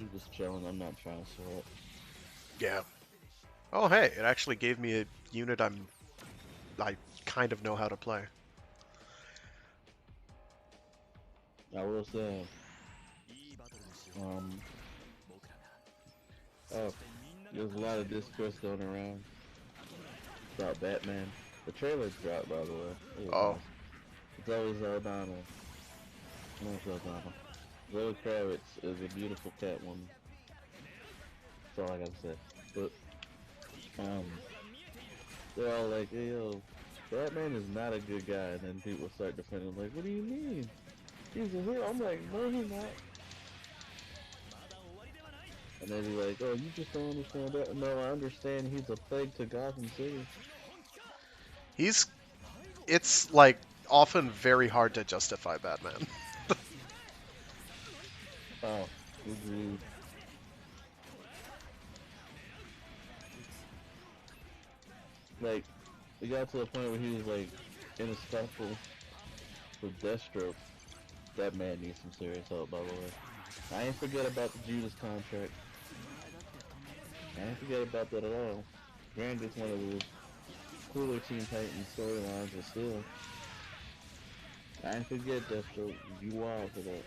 I'm just chilling. I'm not trying to sweat. Yeah. Oh, hey, it actually gave me a unit I kind of know how to play. I will say, um, oh, there's a lot of discourse going around about Batman. The trailer dropped, by the way. It was Oh, nice. It's always Aldana. No, it's Aldana. Zoe Kravitz is a beautiful Catwoman. That's all I gotta say. But, um, they're all like, hey, yo, Batman is not a good guy. And then people start defending him, like, what do you mean? He's a hero. I'm like, no, he's not. And they be like, oh, you just don't understand that. No, I understand he's a plague to Gotham City. he's it's like often very hard to justify Batman. Oh, agreed. Like, it got to the point where he was like in a scuffle with Deathstroke. That man needs some serious help, by the way. I ain't forget about the Judas contract. I ain't forget about that at all. Granted, it's one of the cooler Teen Titans storylines, but still, I ain't forget Deathstroke. You wild for that.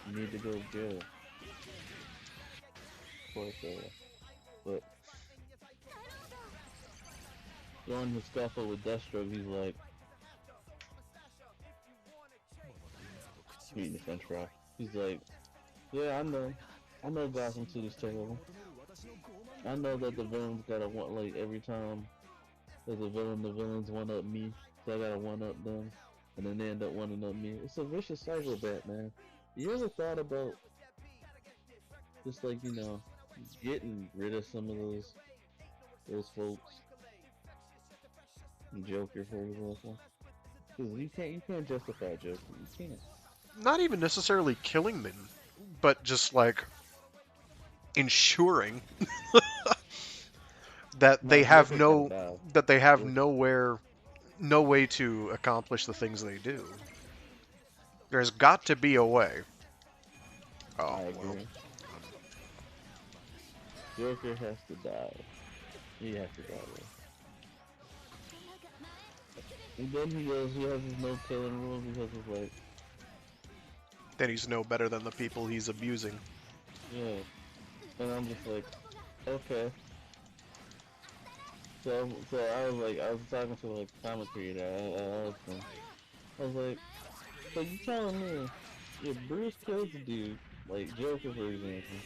You need to go to jail. Of course, but during the scuffle with Deathstroke, he's like, eating the French fry. He's like, yeah, I know Gotham City's terrible. I know that the villains gotta want, like, every time there's a villain, the villains one up me, so I gotta one up them, and then they end up one up me. It's a vicious cycle, Batman. You ever thought about just like, getting rid of some of those folks? Joker, for example. Because you can't justify Joker. You can't. Not even necessarily killing them, but just like ensuring that No, they have Joker's gotta no die. that they have Joker. no way to accomplish the things they do. There's got to be a way. Oh, I well. agree. Joker has to die. He has to die, though. And then he has his no killing rule because it's like, Then he's no better than the people he's abusing. yeah. And I'm just like, okay. So I was talking to like a comic creator. I asked him. I was like, so you telling me if Bruce kills a dude, like Joker for example,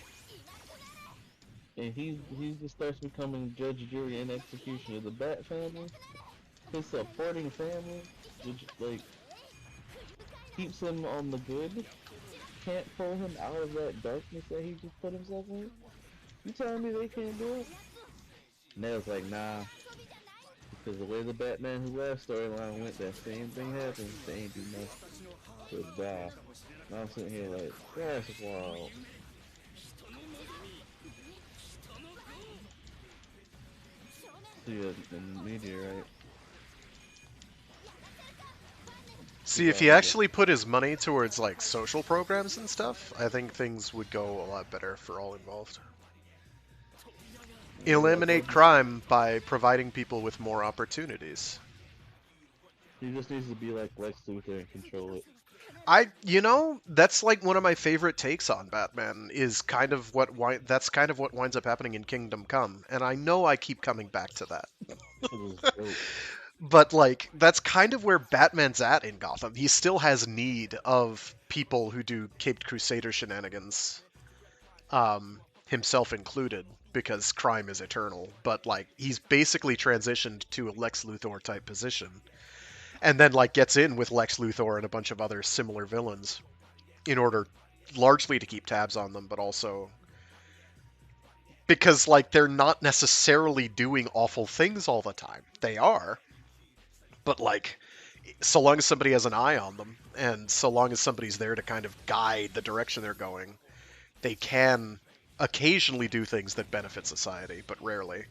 and he just starts becoming judge, jury, and executioner, the Bat family, his supporting family, which like keeps him on the good, can't pull him out of that darkness that he just put himself in? You telling me they can't do it? And they was like, nah, because the way the Batman Who Laughs storyline went, that same thing happens. They ain't do nothing. So die. And I'm sitting here like, that's wild. See a meteorite. See, Cause if he actually put his money towards like social programs and stuff, I think things would go a lot better for all involved. Eliminate crime by providing people with more opportunities. he just needs to be like Lex Luthor and control it. That's like one of my favorite takes on Batman is kind of that's kind of what winds up happening in Kingdom Come, and I know I keep coming back to that. It was dope. But like that's kind of where Batman's at in Gotham. He still has need of people who do Caped Crusader shenanigans, himself included, because crime is eternal. But like he's basically transitioned to a Lex Luthor type position, and then like gets in with Lex Luthor and a bunch of other similar villains in order largely to keep tabs on them, but also because like they're not necessarily doing awful things all the time. They are, but like so long as somebody has an eye on them and so long as somebody's there to kind of guide the direction they're going, they can occasionally do things that benefit society, but rarely.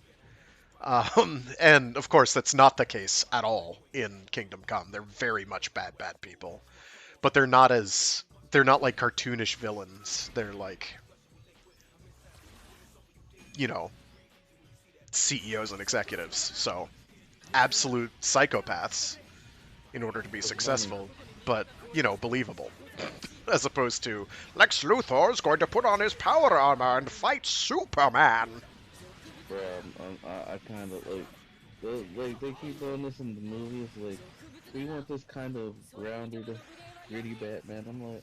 And of course, that's not the case at all in Kingdom Come. They're very much bad people, but they're not like cartoonish villains. They're like you know, CEOs and executives. So, absolute psychopaths in order to be successful, but, you know, believable. As opposed to, Lex Luthor's going to put on his power armor and fight Superman. Bro, I kind of like they keep doing this in the movies. Like, we want this kind of grounded, gritty Batman. I'm like,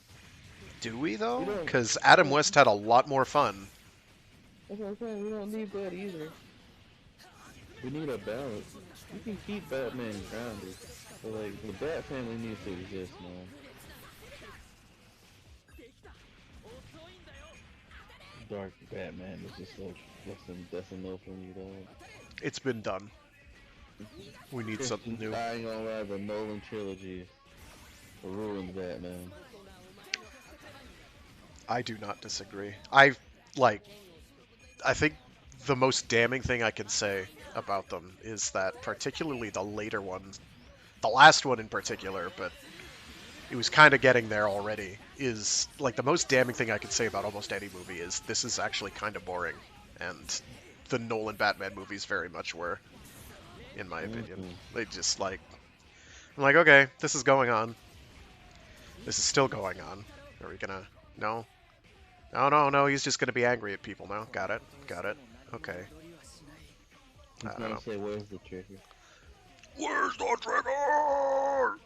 Do we, though? don't- Because Adam don't- West had a lot more fun. that's what I'm saying. We don't need that either. We need a balance. You can keep Batman grounded, but like the Bat family needs to exist, man. Dark Batman is just like that's a no for me, dog. It's been done. We need something new. I ain't gonna lie, the Nolan trilogy ruined Batman. I do not disagree. I think the most damning thing I can say about them is that particularly the later ones, the last one in particular, but it was kind of getting there already, is like the most damning thing I can say about almost any movie is this is actually kind of boring. And the Nolan Batman movies very much were, in my opinion. They just like, I'm like, okay, this is going on. This is still going on. Are we gonna, no? No, he's just gonna be angry at people now. Got it. Okay. He's I don't gonna know. say, "Where's the trigger?" Where's the trigger?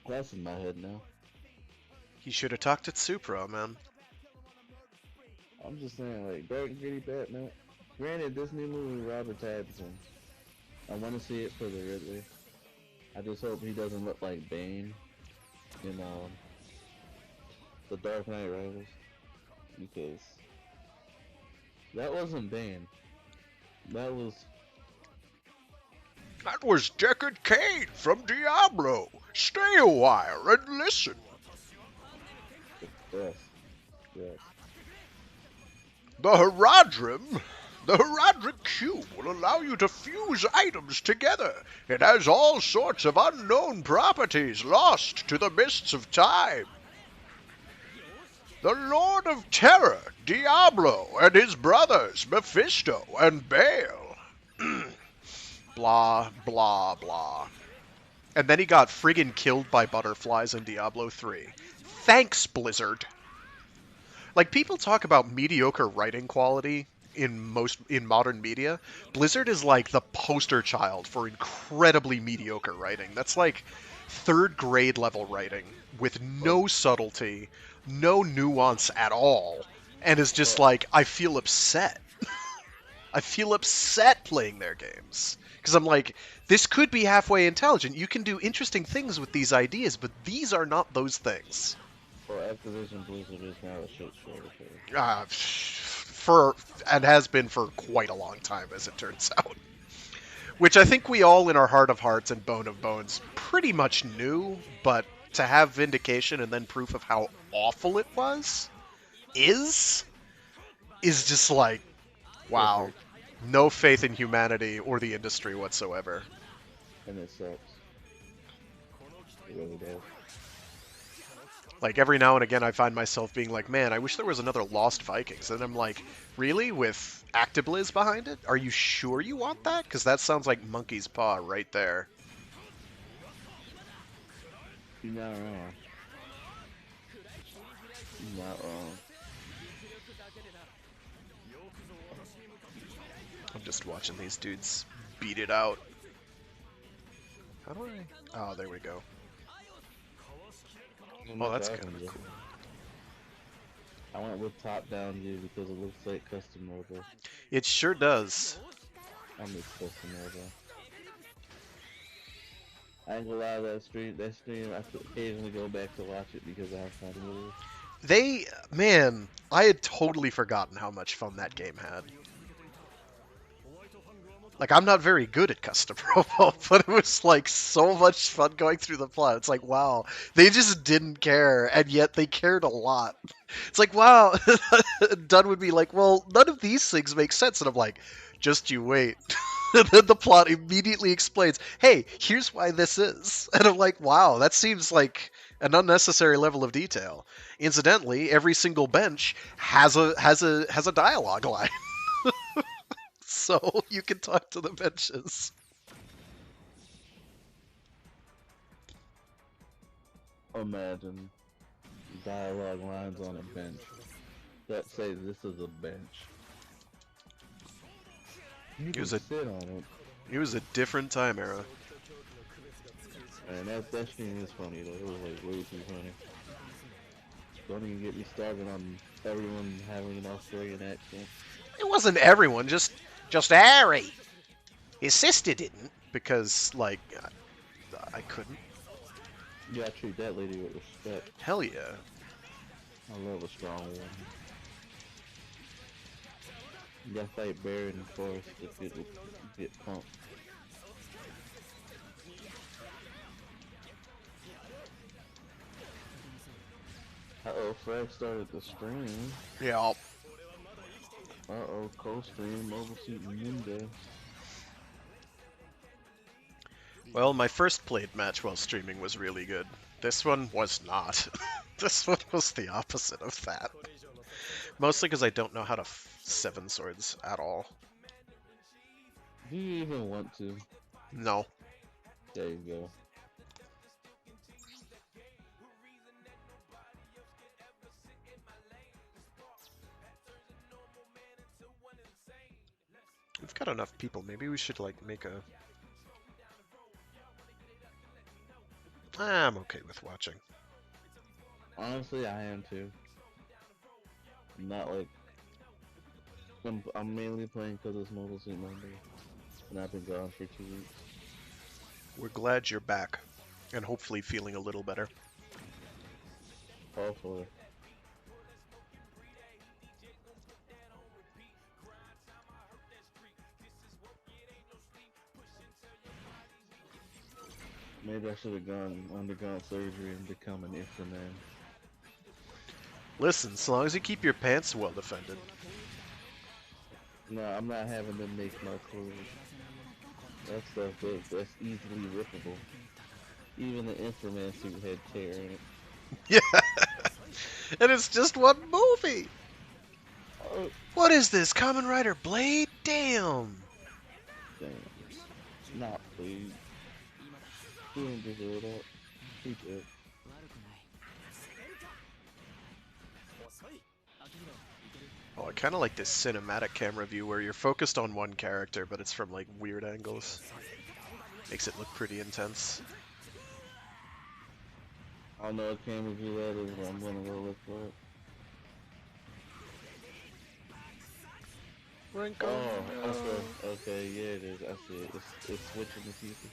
That's in my head now. He should have talked to Supra, man. I'm just saying, like, dark and gritty Batman. Granted, this new movie with Robert Pattinson, I want to see it for the Riddler. I just hope he doesn't look like Bane in the Dark Knight Rises, because that wasn't Bane. That was Deckard Cain from Diablo. Stay a while and listen. yes, yes. The Herodric Cube will allow you to fuse items together. It has all sorts of unknown properties lost to the mists of time. The Lord of Terror, Diablo, and his brothers, Mephisto and Bale. Blah, blah, blah. And then he got friggin' killed by butterflies in Diablo 3. Thanks, Blizzard. Like, people talk about mediocre writing quality in modern media. Blizzard is like the poster child for incredibly mediocre writing. That's like third grade level writing with no subtlety, no nuance at all, and is just like, I feel upset. I feel upset playing their games. Because I'm like, this could be halfway intelligent. You can do interesting things with these ideas, but these are not those things. Well, Activision Blizzard is now a shit show. And has been for quite a long time, as it turns out. Which I think we all, in our heart of hearts and bone of bones, pretty much knew, but to have vindication and then proof of how awful it was is just like, wow. No faith in humanity or the industry whatsoever. And it sucks. It really does. Like, every now and again I find myself being like, man, I wish there was another Lost Vikings. And I'm like, really? With Actibliz behind it? Are you sure you want that? Because that sounds like Monkey's Paw right there. You're not wrong. You're not wrong. I'm just watching these dudes beat it out. How do I... Oh, there we go. Oh, that's kind of cool. I went with top-down view because it looks like custom mobile. It sure does. I miss custom mobile. I ain't gonna lie, that stream, I could occasionally go back to watch it because I have fun with it. Man, I had totally forgotten how much fun that game had. Like, I'm not very good at custom robot, but it was, like, so much fun going through the plot. It's like, wow, they just didn't care, and yet they cared a lot. It's like, wow. Dunn would be like, well, none of these things make sense. And I'm like, just you wait. And then the plot immediately explains, hey, here's why this is. And I'm like, wow, that seems like An unnecessary level of detail. Incidentally, every single bench has a dialogue line, so you can talk to the benches. Imagine dialogue lines on a bench that say this is a bench. You It can was a sit on it. it was a different time era. And that scene is funny though. It was like way too funny. Don't even get me started on everyone having an Australian accent. It wasn't everyone, just Harry. His sister didn't because like I couldn't. You gotta treat that lady with respect. Hell yeah. I love a strong woman. You gotta fight Barry in the forest to get pumped. Uh-oh, Frag started the stream. Yeah. Uh-oh, co-stream, Mobile Suit Ninja. Well, my first played match while streaming was really good. This one was not. This one was the opposite of that. Mostly because I don't know how to seven swords at all. Do you even want to? No. There you go. We've got enough people. Maybe we should like make a... I'm okay with watching. Honestly, I am too. Not like... I'm mainly playing because it's Mobile Suit Monday. And I've been gone for 2 weeks. We're glad you're back. And hopefully feeling a little better. Hopefully. Maybe I should have undergone surgery and become an Inframan. Listen, so long as you keep your pants well defended. No, I'm not having them make my clothes. That stuff, that's easily rippable. Even the Inframan suit had tear in it. Yeah! And it's just one movie! Oh, What is this, Kamen Rider Blade? Damn! damn. Not please. He didn't deserve that. He did. Oh, I kind of like this cinematic camera view where you're focused on one character, but it's from like weird angles. Makes it look pretty intense. I don't know what camera view that is, but I'm gonna go look for it. Oh, okay, yeah it is. I see it. It's switching the pieces.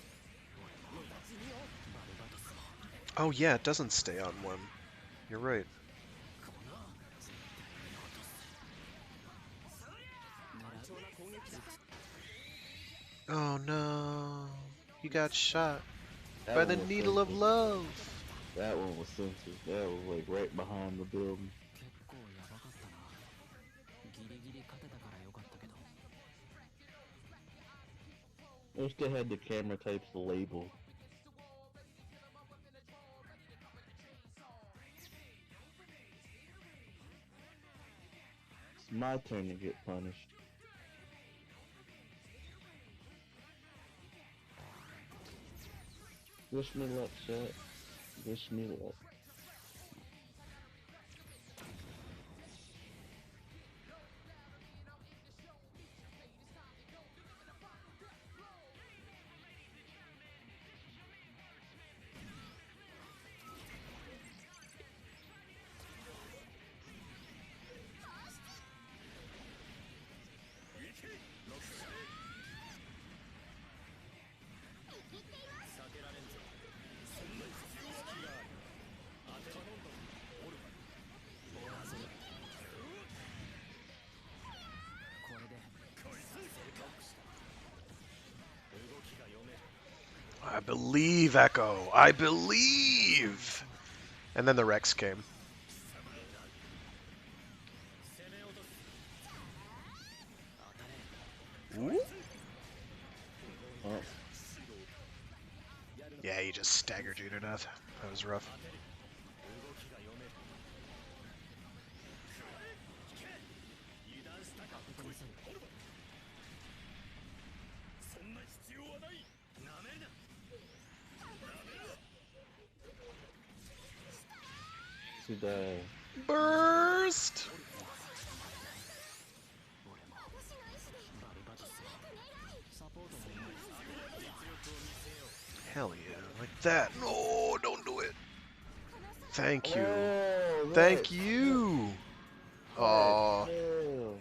Oh yeah, it doesn't stay on one. You're right. Oh no, you got shot by the needle of love. That one was censored. That was like right behind the building. I wish they had the camera types label. It's my turn to get punished. Wish me luck, chat. Wish me luck. I believe, Echo. I believe. And then the Rex came. Ooh. Oh. Yeah, he just staggered you to death. That was rough. to die. Burst! Hell yeah, like that. No, don't do it. Thank you. Oh, Thank you. Oh, hell.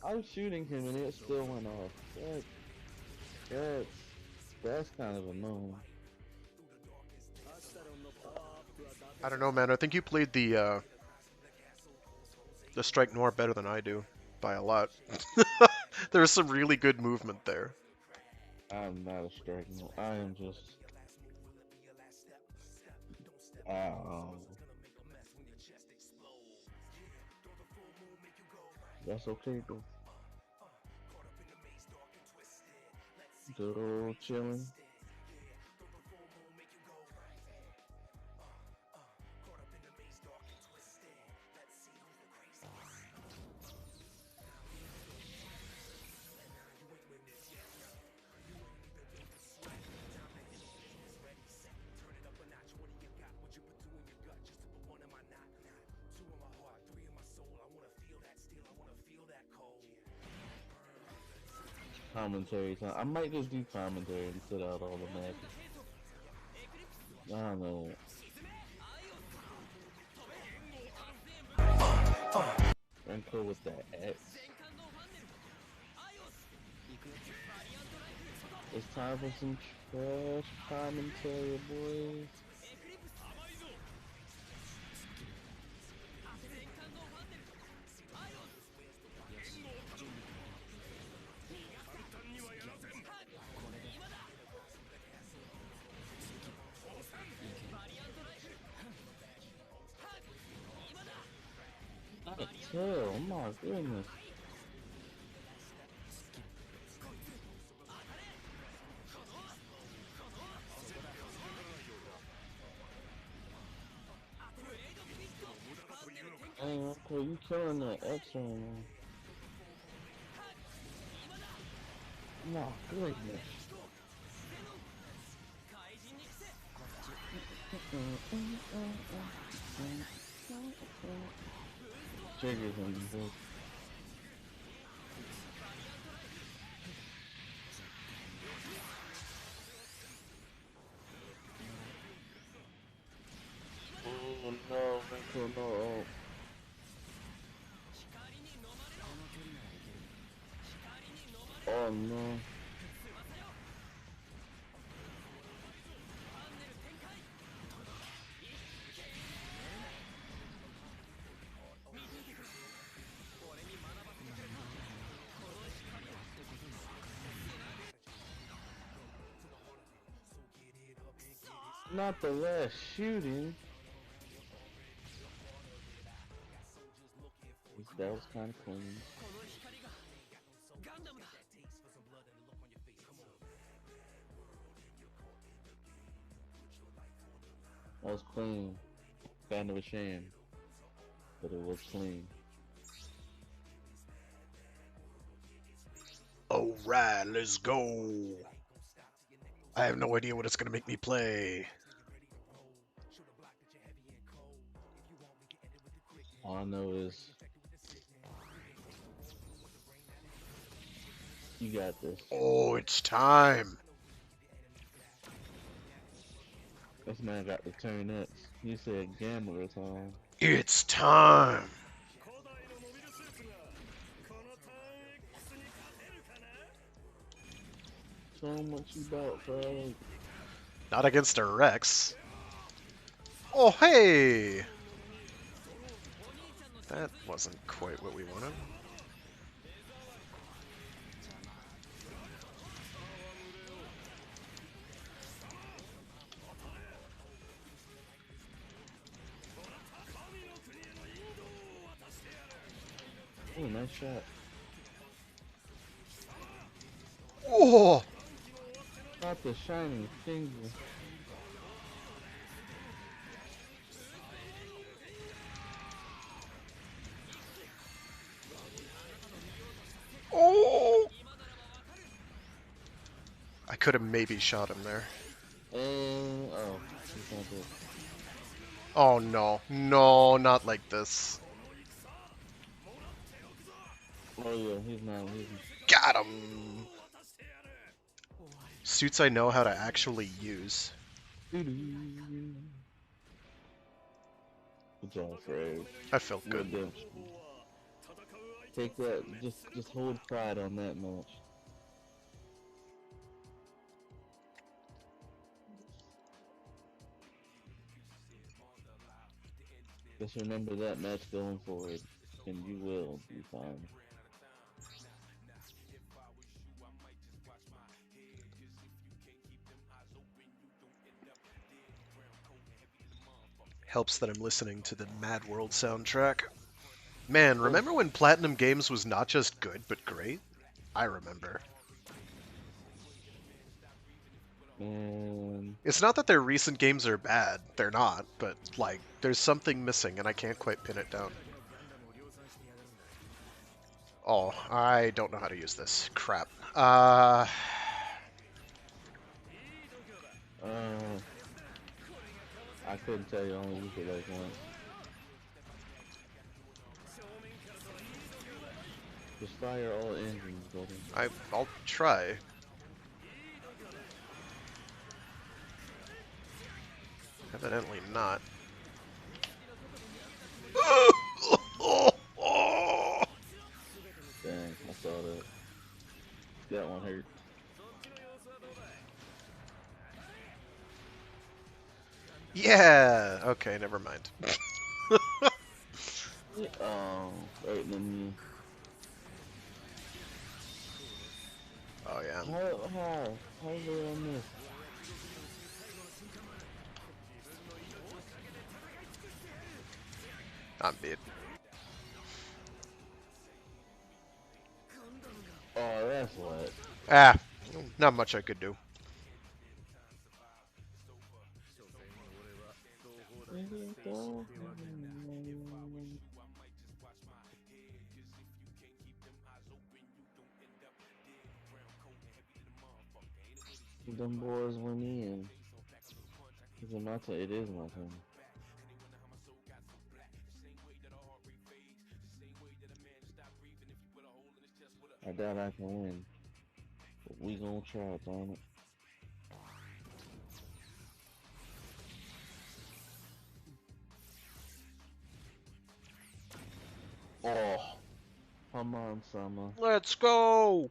I was shooting him and it still went off. That's that's kind of annoying. I don't know, man. I think you played the Strike Noir better than I do by a lot. There's some really good movement there. I'm not a striking. I am just. Um, that's okay though. Good old chilling. Commentary time. I might just do commentary and sit out all the matches. I don't know. I'm cool with that X. It's time for some trash commentary, boys. Oh my goodness. Hey, okay, you killing that X right now. My goodness. Triggers on you, boy. Oh no, Rico, no. Oh no. Not the last shooting. That was kind of clean. That was clean. Kind of a shame, but it was clean. Alright, let's go. I have no idea what it's gonna make me play. All I know is you got this. Oh, it's time. This man got the turn X. You said gambler time. It's time. So much you about, bro. Not against a Rex. Oh, hey! That wasn't quite what we wanted. Oh, nice shot. Oh! Not the shining finger. Oh! I could have maybe shot him there. And oh, he's not good. Oh no. No, not like this. Oh yeah, he's not. Got him! Suits I know how to actually use. Good job, Fred. I felt good. Redemption. Take that. Just hold pride on that match. Just remember that match going forward, and you will be fine. Helps that I'm listening to the Mad World soundtrack. Man, remember when Platinum Games was not just good, but great? I remember. Man. It's not that their recent games are bad. They're not, but, like, there's something missing, and I can't quite pin it down. Oh, I don't know how to use this. Crap. I couldn't tell you. I only used it like once. Just fire all engines, buddy. I'll try. Evidently not. Dang, I saw that. That one hurt. Yeah! Okay, never mind. Oh, right than me. Oh, yeah. How did I miss? I'm beat. Oh, that's what. Ah, not much I could do. Them boys went in. Is it my turn? It is my turn. I doubt I can win. But we gonna try, darn it. Oh, come on, Summer. Let's go!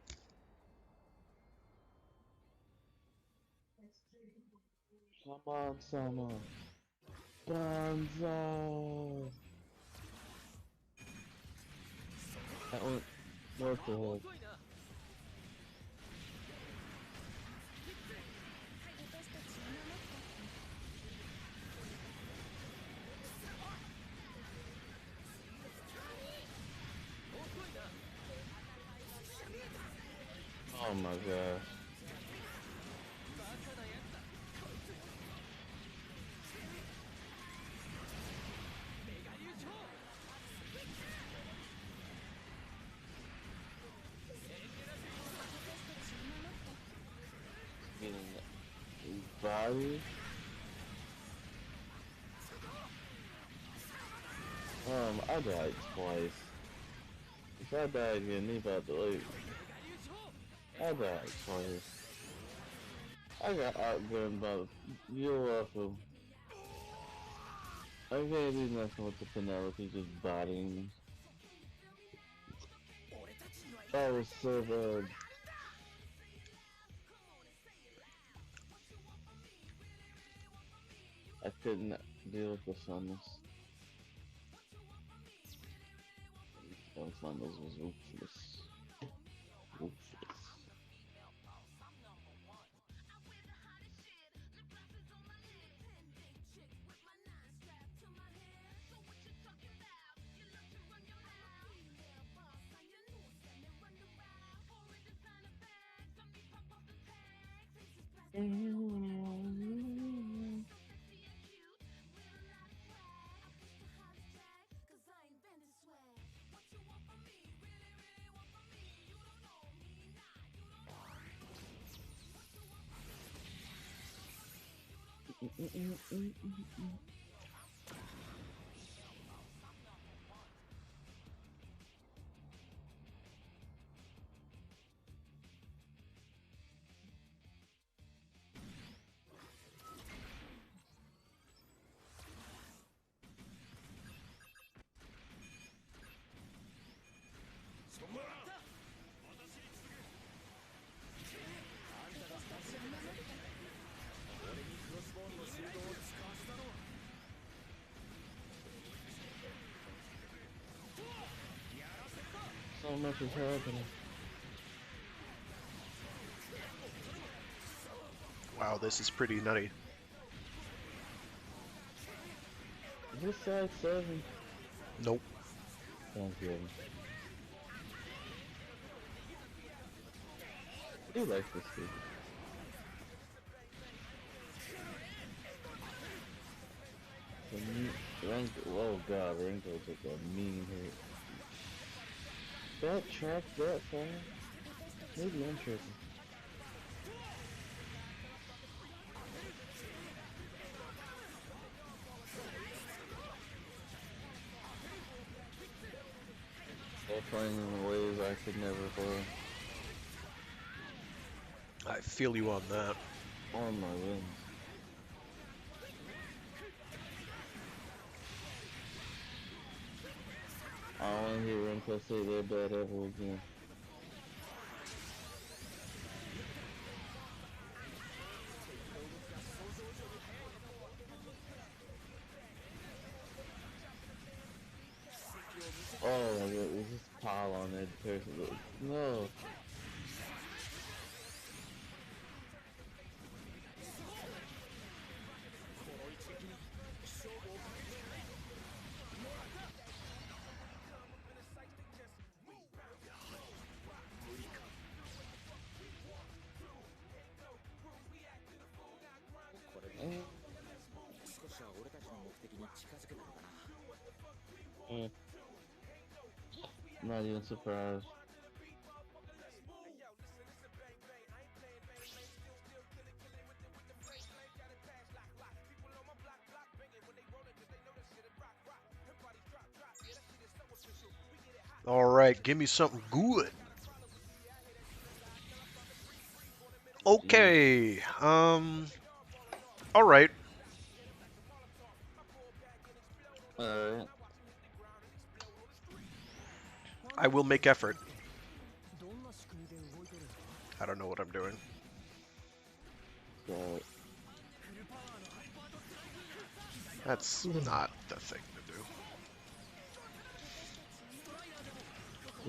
Come on, Summer. Gonzo. That one, what the heck? Oh my gosh. Getting body. I died twice. If I die again, he about to like. I died twice. I got outgunned by the. You're welcome. I can't do nothing with the Penelope just bodying me. That was so bad. I couldn't deal with the funnels. The funnels was ruthless. Ruthless. so much is happening. Wow, this is pretty nutty. Is this side 7? Nope. Sounds good. I do like this figure. Oh god, Rango took a mean hit. That track that far? Maybe I'm tripping. They're playing in ways I could never play. I feel you on that. On my wings. I don't want to hear Renko say they're bad ever again. Oh my god, there's just a pile on that person. No. Not even surprised. Alright, give me something good. Okay, alright. Alright. I will make effort. I don't know what I'm doing. So, That's not the thing to do.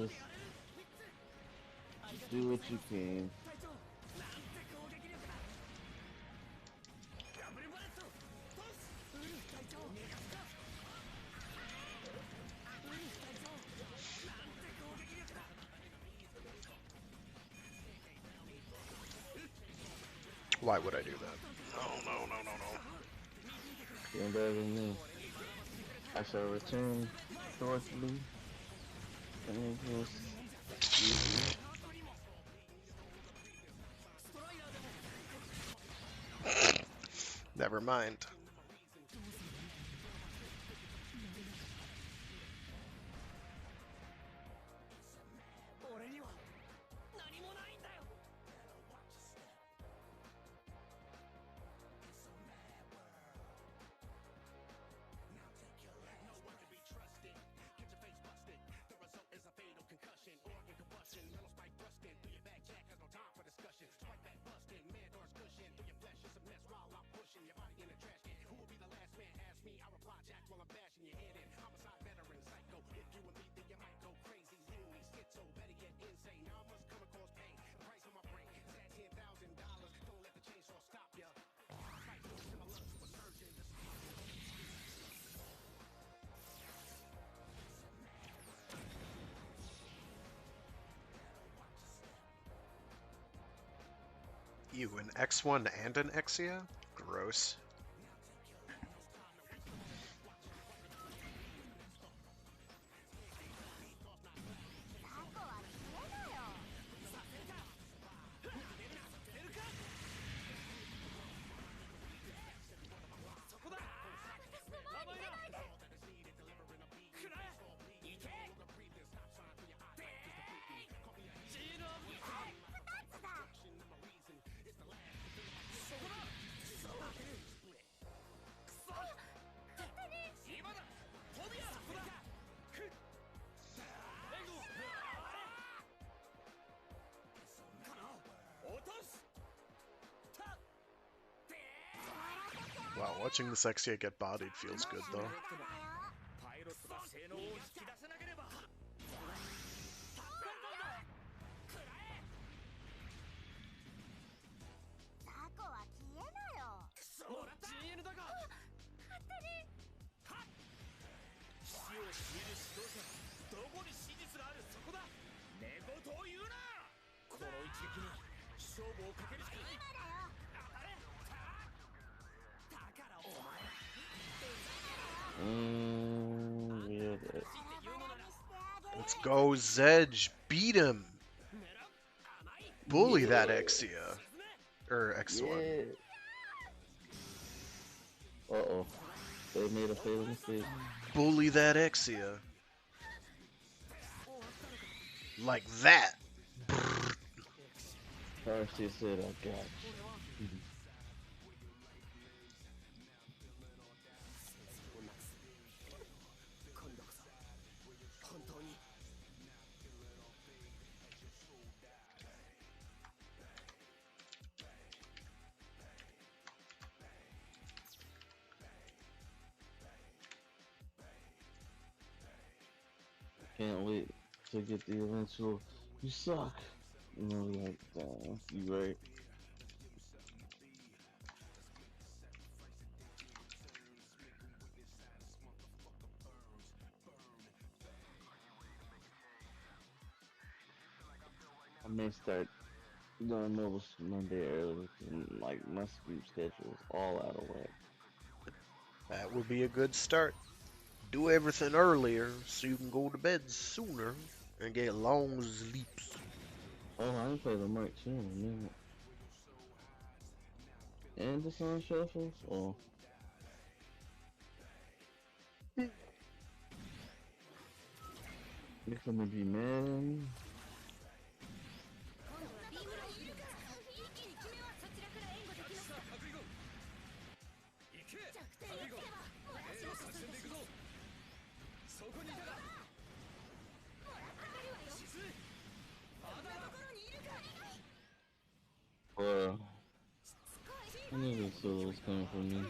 just do what you can. Why would I do that? No. Doing better than me. I shall return shortly. And just Never mind. Ew, an X1 and an Exia? Gross. Wow, watching this Exia get bodied feels good though. Yeah, Let's go, Zedge. Beat him. Bully that Exia. Or X1. yeah. Uh-oh. They made a fatal mistake. Bully that Exia. Like that. She said, I got you. Can't wait to get the eventual, you suck. You know, like, damn, you right. I may start doing Novus Monday early, and like my sleep schedule is all out of whack. That would be a good start. Do everything earlier so you can go to bed sooner and get long sleeps. Oh, I didn't play the Mark 2 in a minute. And the Sun Shuffles? Oh. You're gonna be mad. Or I knew the solo was coming from me.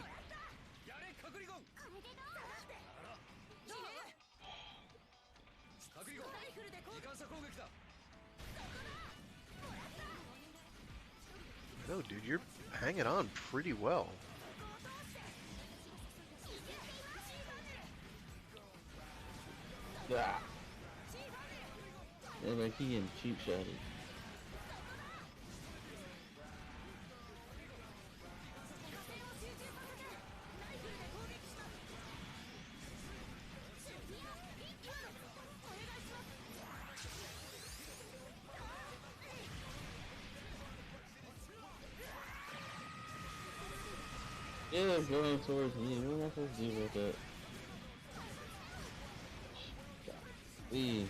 No, dude, you're hanging on pretty well. Yeah. Yeah, like he getting cheap shotted. Yeah, it's going towards me. What am I supposed to do about that? Golly.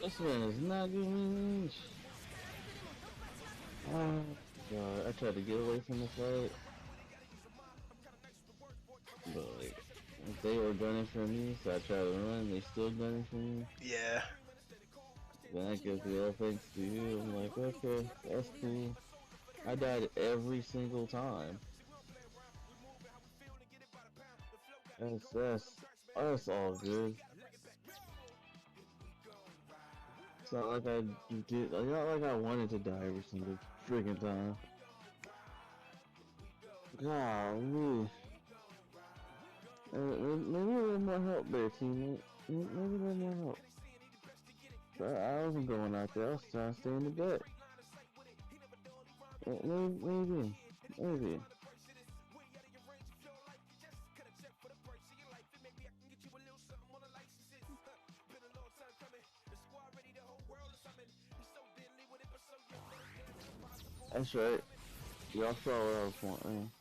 This man is not giving me. Oh god, I tried to get away from the fight, but like, if they were gunning for me, so I tried to run, they still gunning for me. Yeah. Then I guess the other thanks to you, I'm like, okay, that's cool. I died every single time. That's all good. It's not like I did, like, not like I wanted to die every single freaking time. Golly. Maybe a little more help there, teammate. Maybe a little more help. I wasn't going out there, I was trying to stay in the back. Maybe. That's right. Y'all saw what I was wanting.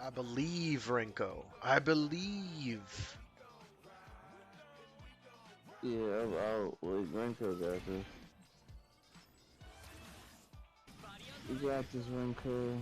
I believe, Renko. I believe. Yeah, I'll wait, Renko got this. You got this, Renko.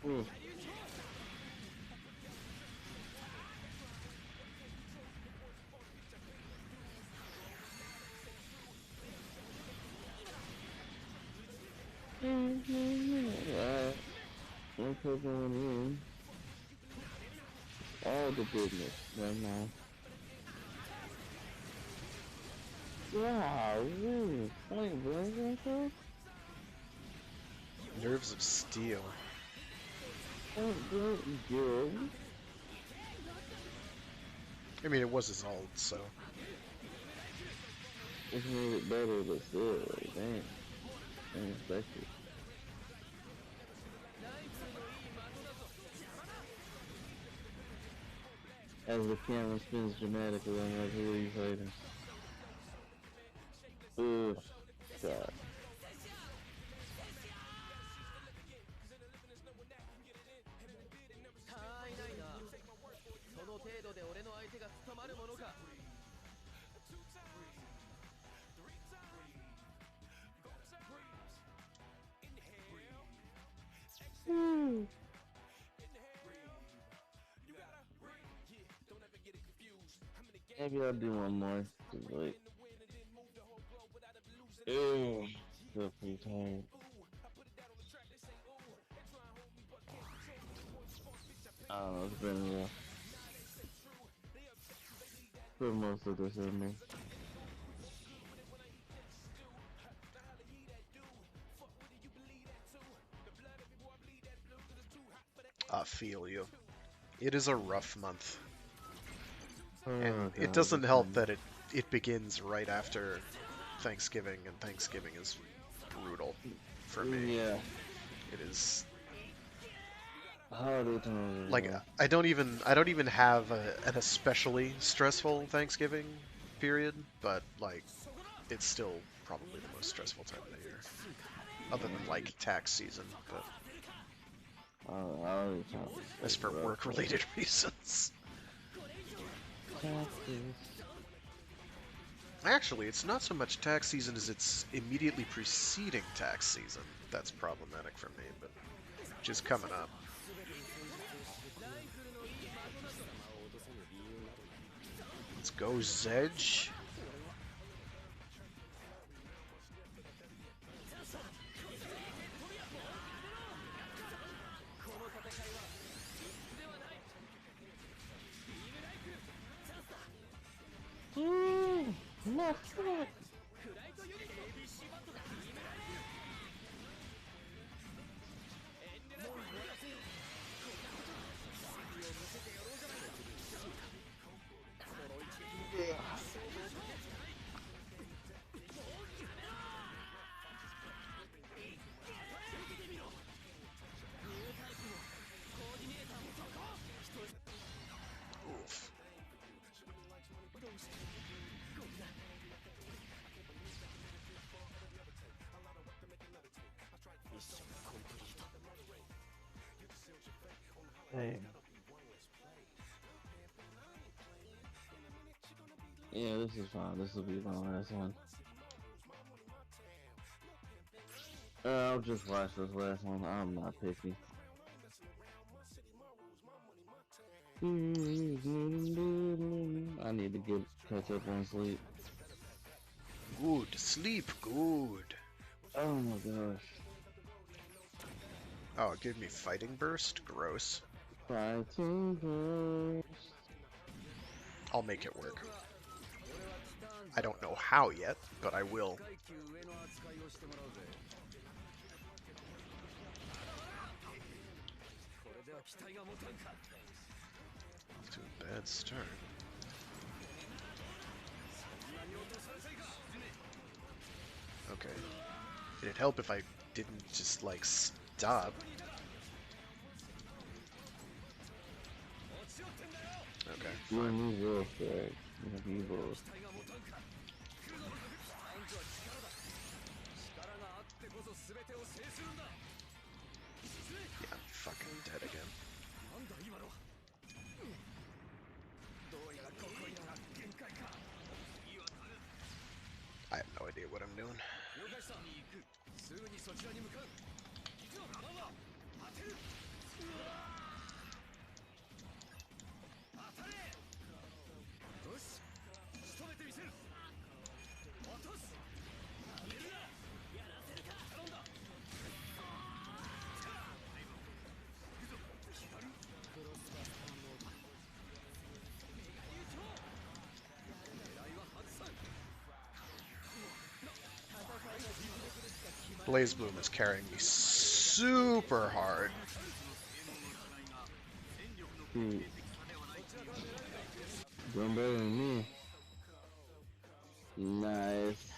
Ooh. Alright. Let's go going in. All the business right now. Wow, really? Point blank like that? Nerves of steel. Point blank good. I mean, it was his ult, so. It's made it better, but still, like, damn. Unexpected. As the camera spins dramatically, I'm like, who are you fighting? Ugh, God. Maybe I'll do one more. Just like, ew, feel pretty tired. I don't know, it's been rough. For most of December. I feel you. It is a rough month. Oh, And God, it doesn't help that it begins right after Thanksgiving, and Thanksgiving is brutal for me. Yeah. It is Holiday time. like I don't even have an especially stressful Thanksgiving period, but like it's still probably the most stressful time of the year, other than like tax season. But Holiday time. that's for work-related reasons. Taxes. Actually, it's not so much tax season as it's immediately preceding tax season that's problematic for me, but which is coming up. Let's go, Zedge. My foot. Oof. Hey. Yeah, this is fine. This will be my last one. I'll just watch this last one. I'm not picky. I need to get catch up on sleep. Good. Sleep good. Oh my gosh. Oh, it gave me fighting burst? Gross. Fighting burst. I'll make it work. I don't know how yet, but I will. Off to a bad start. Okay. It'd help if I didn't just, like, stop. Okay. You and me real fast. You both. Yeah, I'm fucking dead again. I have no idea what I'm doing. Blaze Bloom is carrying me super hard. Dude. Doing better than me. Nice.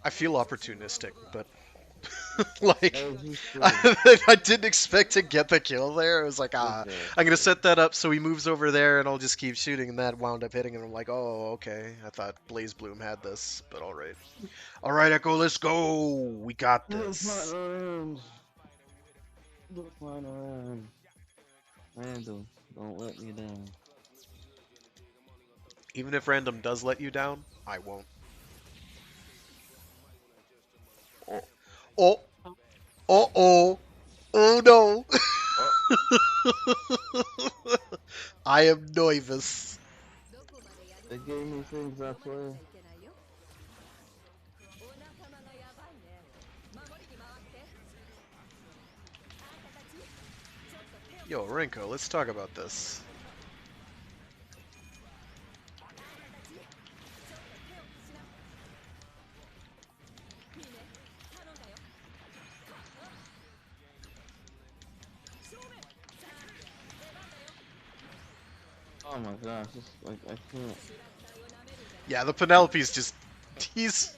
I feel opportunistic, but like As you should. I didn't expect to get the kill there. I was like, Okay. I'm gonna set that up so he moves over there and I'll just keep shooting, and that wound up hitting him. I'm like, oh, okay. I thought Blaze Bloom had this, but all right. All right, Echo, let's go. We got this. Look flying around. Random, don't let me down. Even if random does let you down, I won't. Oh, Oh, oh, oh no. I am nervous. they gave me things I play. Yo, Renko, let's talk about this. Oh my gosh, it's like I can't. Yeah, the Penelope's just... He's...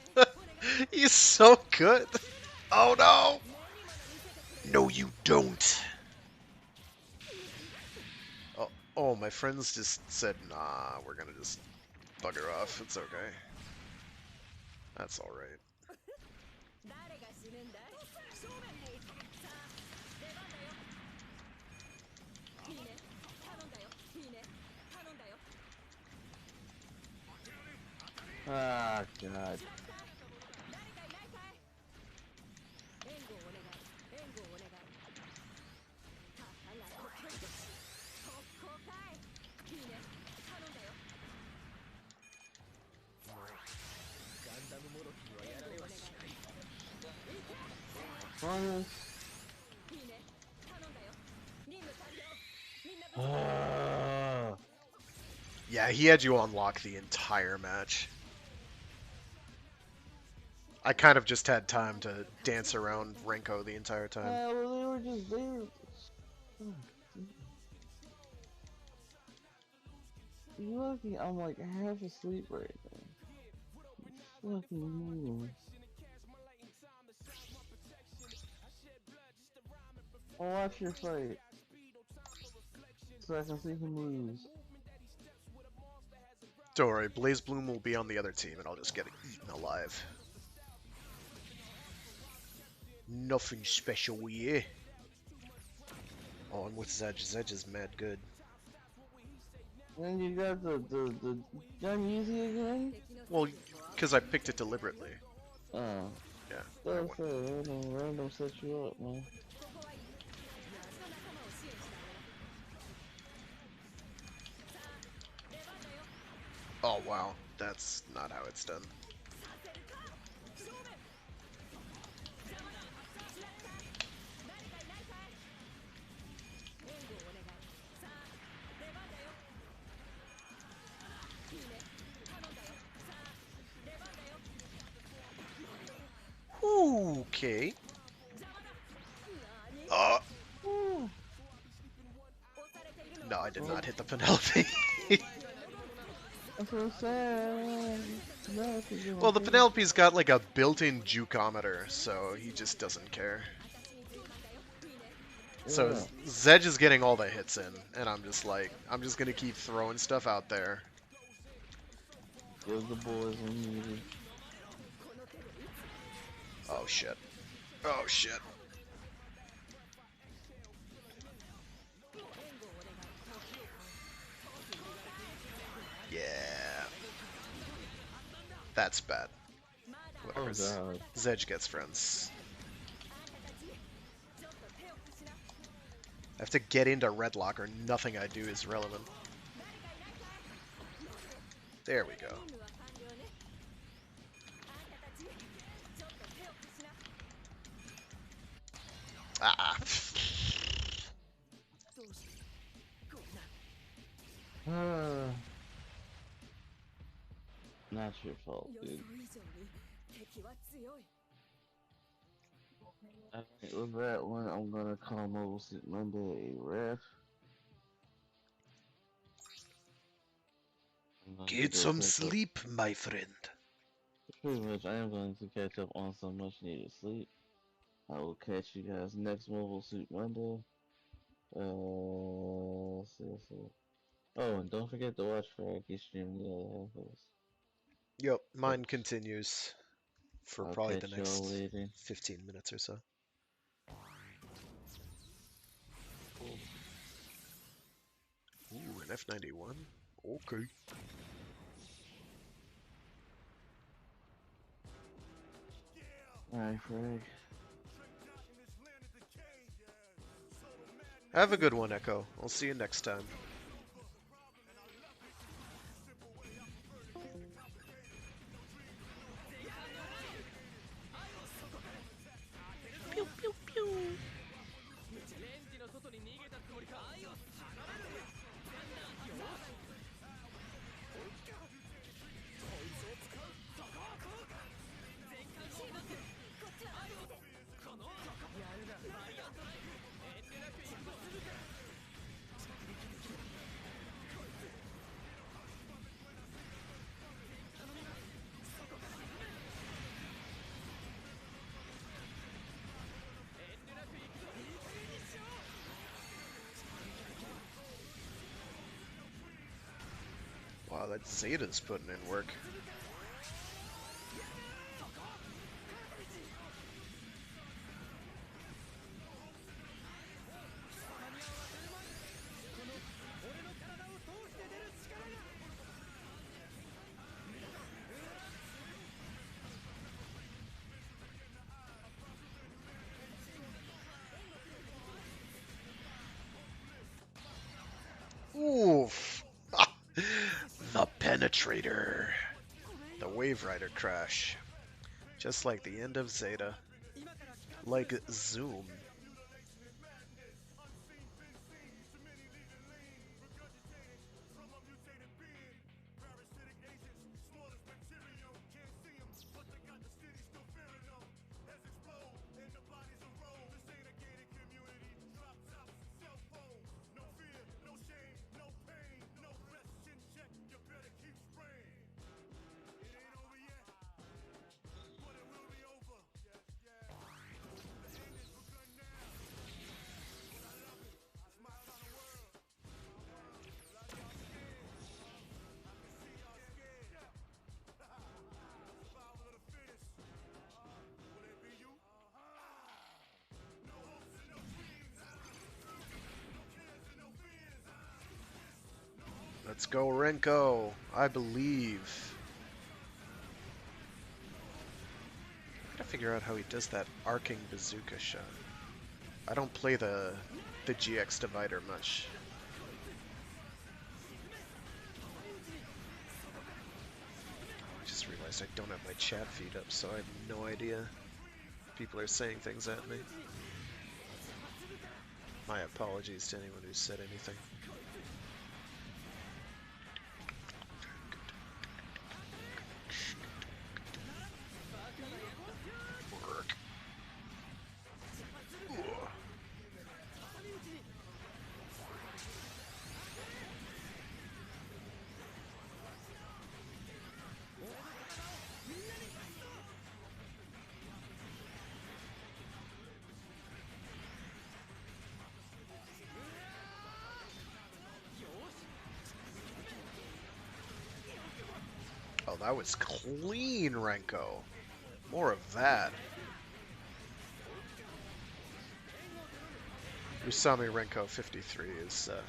he's so good. Oh no! No, you don't. Oh, oh, my friends just said, nah, we're gonna just bugger off. It's okay. That's alright. Ah, God. Promise. Ah. Yeah, he had you on lock the entire match. I kind of just had time to dance around Renko the entire time. Well, they were just there. You lucky I'm like half asleep right now. Fucking move. I'll watch your fight. So I can see who moves. Don't worry, Blaze Bloom will be on the other team and I'll just get eaten alive. Nothing special here. Oh, I'm with Zedge. Zedge is mad good. And you got the gun easy again? Well, because I picked it deliberately. Oh. Yeah. That's random set you up, man. Oh, wow. That's not how it's done. Okay. No, I did not hit the Penelope. That's so sad. Well, the Penelope's got like a built-in jukeometer, so he just doesn't care. So Yeah. Zedge is getting all the hits in, and I'm just like, I'm just gonna keep throwing stuff out there. Give the boys what needed. Oh shit. Oh shit. Yeah. That's bad. Oh Motherfuckers. god. Zedge gets friends. I have to get into Redlock or nothing I do is relevant. There we go. Ah. Not your fault, dude. Alright, with that one, I'm gonna call Mobile Suit Monday a ref. I'm going to Get go some catch up. sleep, my friend. Pretty much, I am going to catch up on some much needed sleep. I will catch you guys next Mobile Suit Monday. Let's see. Oh, and don't forget to watch Fraggoth stream the other half of us. Yep, But mine continues for I'll probably the catch y'all next later. 15 minutes or so. Ooh, an F91? Okay. Alright, Frag. Have a good one, Echo. I'll see you next time. Pew, pew, pew. Wow, that Zeta's putting in work. Oof. The Penetrator. The Wave Rider crash. Just like the end of Zeta. Like Zoom. Let's go, Renko. I believe. I gotta figure out how he does that arcing bazooka shot. I don't play the GX divider much. I just realized I don't have my chat feed up, so I have no idea. People are saying things at me. My apologies to anyone who said anything. Oh, that was clean, Renko. More of that. Usami Renko 53 is a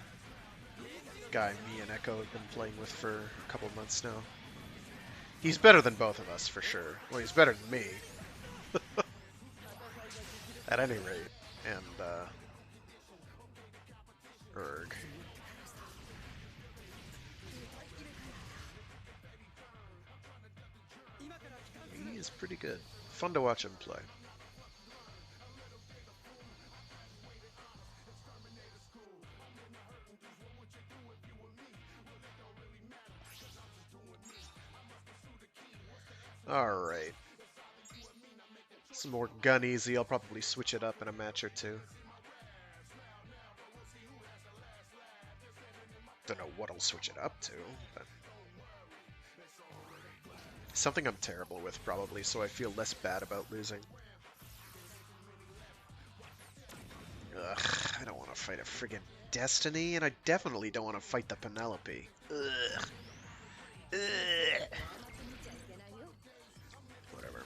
guy me and Echo have been playing with for a couple months now. He's better than both of us, for sure. Well, he's better than me. At any rate. And, Erg. He is pretty good. Fun to watch him play. Alright. Some more gun easy. I'll probably switch it up in a match or two. Don't know what I'll switch it up to, but something I'm terrible with, probably, so I feel less bad about losing. Ugh, I don't want to fight a friggin' Destiny, and I definitely don't want to fight the Penelope. Ugh. Ugh. Whatever.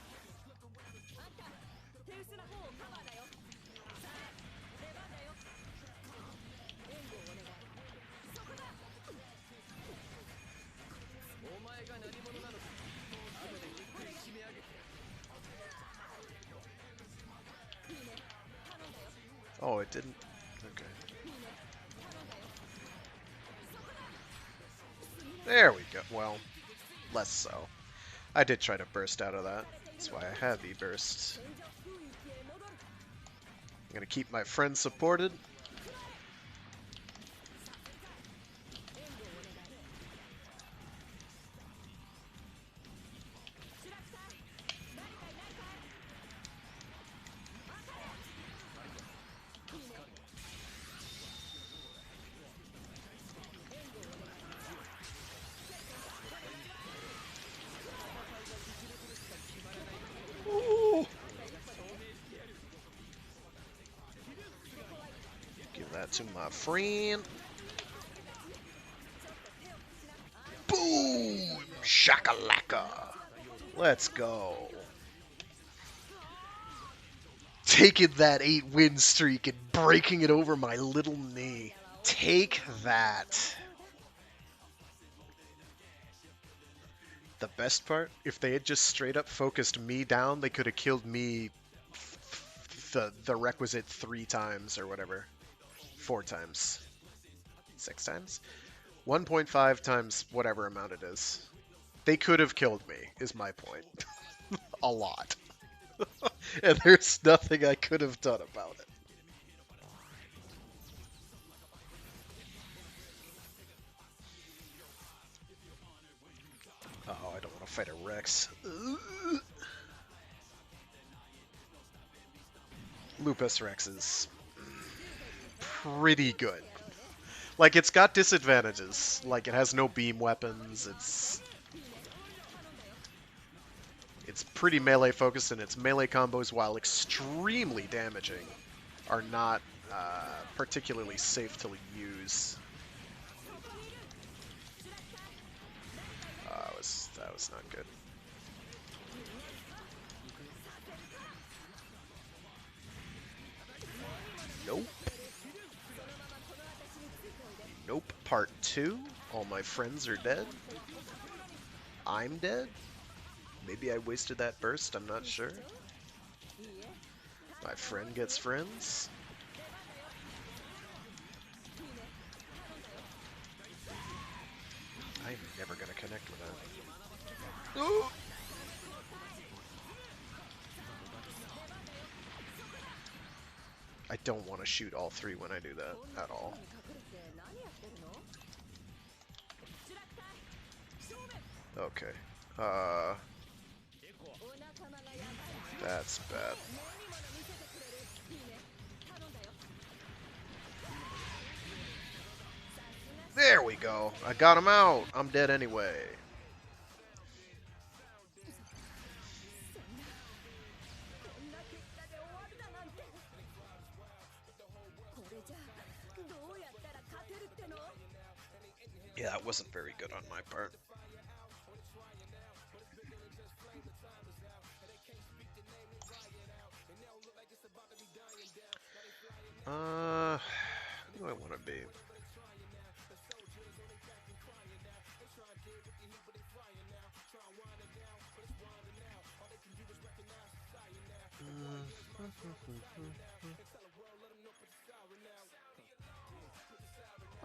Oh, it didn't? Okay. There we go. Well, less so. I did try to burst out of that. That's why I had the burst. I'm gonna keep my friends supported. Give that to my friend. Boom! Shakalaka! Let's go. Taking that 8-win streak and breaking it over my little knee. Take that. The best part, if they had just straight up focused me down, they could have killed me the requisite 3 times or whatever. 4 times. 6 times? 1.5 times whatever amount it is. They could have killed me, is my point. A lot. And there's nothing I could have done about it. Oh, I don't want to fight a Rex. Lupus Rex is pretty good. Like, it's got disadvantages. Like, it has no beam weapons. It's pretty melee focused, and its melee combos, while extremely damaging, are not particularly safe to use. That was not good. Nope. Nope. Part 2. All my friends are dead. I'm dead. Maybe I wasted that burst, I'm not sure. My friend gets friends. I'm never gonna connect with that. Ooh. I don't want to shoot all 3 when I do that at all. Okay. That's bad. There we go. I got him out. I'm dead anyway. Yeah, that wasn't very good on my part. Who do I want to be?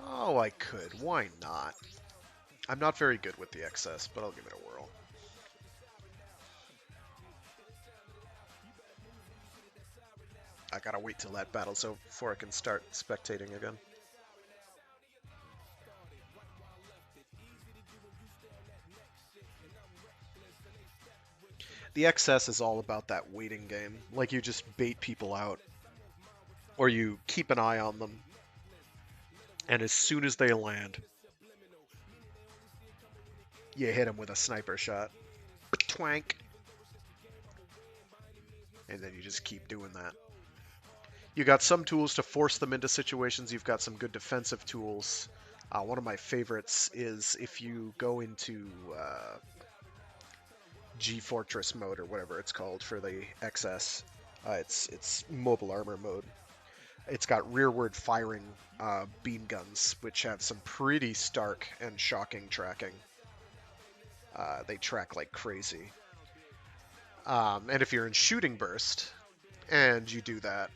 Oh, I could. Why not? I'm not very good with the XS, but I'll give it a whirl. I gotta wait till that battle's over before I can start spectating again. The XS is all about that waiting game. Like, you just bait people out, or you keep an eye on them, and as soon as they land, you hit them with a sniper shot. Twank! And then you just keep doing that. You got some tools to force them into situations. You've got some good defensive tools. One of my favorites is if you go into G-Fortress mode, or whatever it's called for the XS. It's mobile armor mode. It's got rearward firing beam guns, which have some pretty stark and shocking tracking. They track like crazy. And if you're in shooting burst, and you do that,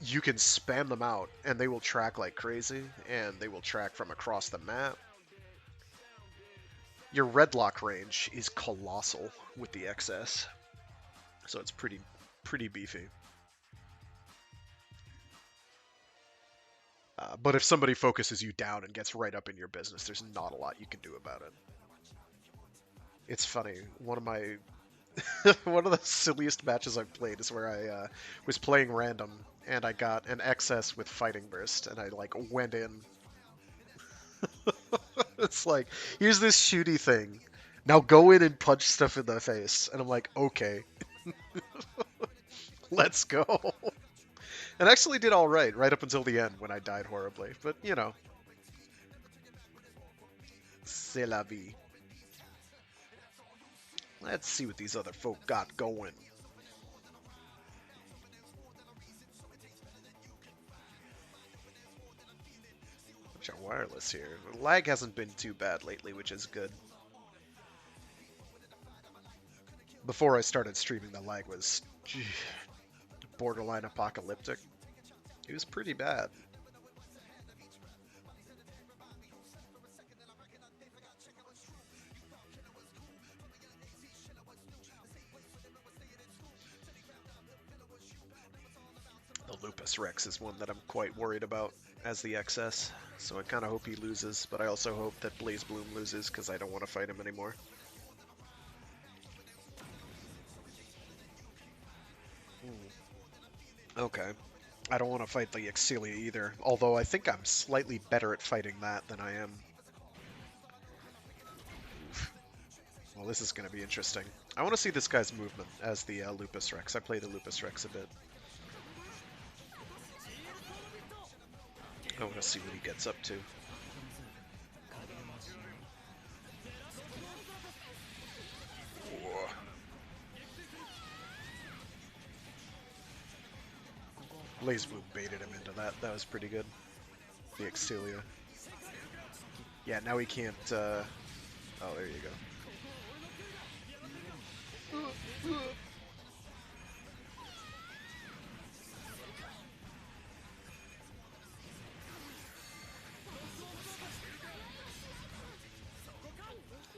you can spam them out, and they will track like crazy, and they will track from across the map. Your red lock range is colossal with the XS, so it's pretty beefy. But if somebody focuses you down and gets right up in your business, there's not a lot you can do about it. It's funny. One of my one of the silliest matches I've played is where I was playing random and I got an XS with fighting burst and I like went in. It's like, here's this shooty thing. Now go in and punch stuff in the face. And I'm like, okay. Let's go. And actually did alright right up until the end when I died horribly. But, you know. C'est la vie. Let's see what these other folk got going. Which are wireless here. The lag hasn't been too bad lately, which is good. Before I started streaming, the lag was borderline apocalyptic. It was pretty bad. The Lupus Rex is one that I'm quite worried about as the XS, so I kind of hope he loses, but I also hope that Blaze Bloom loses because I don't want to fight him anymore. Okay. I don't want to fight the Exilia either, although I think I'm slightly better at fighting that than I am. Well, this is going to be interesting. I want to see this guy's movement as the Lupus Rex. I play the Lupus Rex a bit. I want to see what he gets up to. Whoa. Blaze Bloom baited him into that. That was pretty good. The Exilia. Yeah, now he can't... Oh, there you go.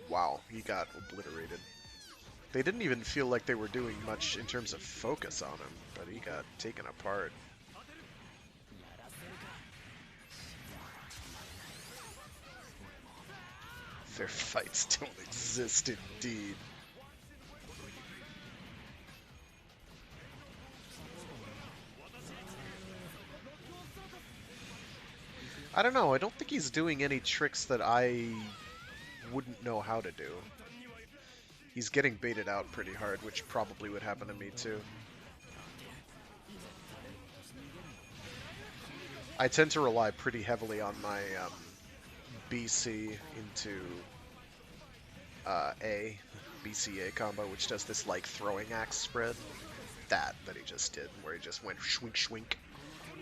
Wow, he got obliterated. They didn't even feel like they were doing much in terms of focus on him, but he got taken apart. Fair fights don't exist indeed. I don't know, I don't think he's doing any tricks that I wouldn't know how to do. He's getting baited out pretty hard, which probably would happen to me too. I tend to rely pretty heavily on my BC into BCA combo, which does this like throwing axe spread. That he just did, where he just went schwink schwink,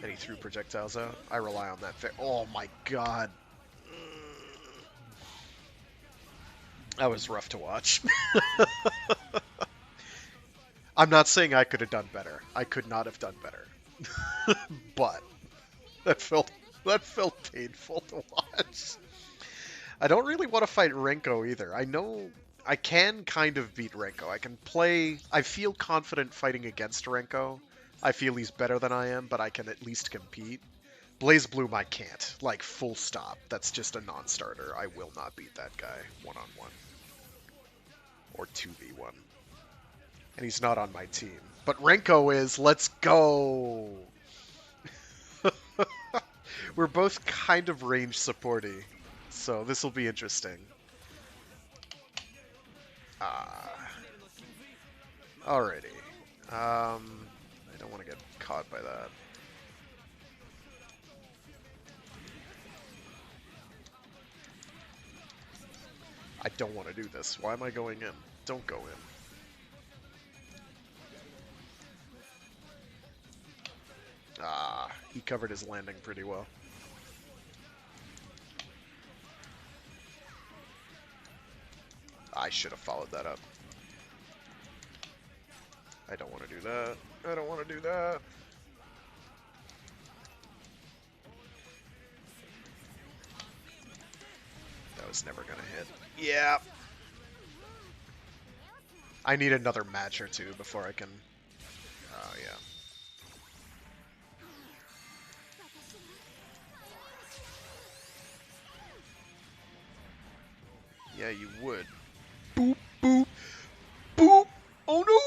and he threw projectiles out. I rely on that. Oh my god. That was rough to watch. I'm not saying I could have done better. I could not have done better. But that felt painful to watch. I don't really want to fight Renko either. I know I can kind of beat Renko. I can play... I feel confident fighting against Renko. I feel he's better than I am, but I can at least compete. BlazBlue I can't. Like, full stop. That's just a non-starter. I will not beat that guy one-on-one. Or 2v1. And he's not on my team. But Renko is. Let's go! We're both kind of range supporty. So this will be interesting. Alrighty. I don't want to get caught by that. I don't want to do this. Why am I going in? Don't go in. He covered his landing pretty well. I should have followed that up. I don't want to do that. I don't want to do that. That was never going to hit. Yeah. I need another match or two before I can... Oh, yeah. Yeah, you would. Boop, boop, boop! Oh, no!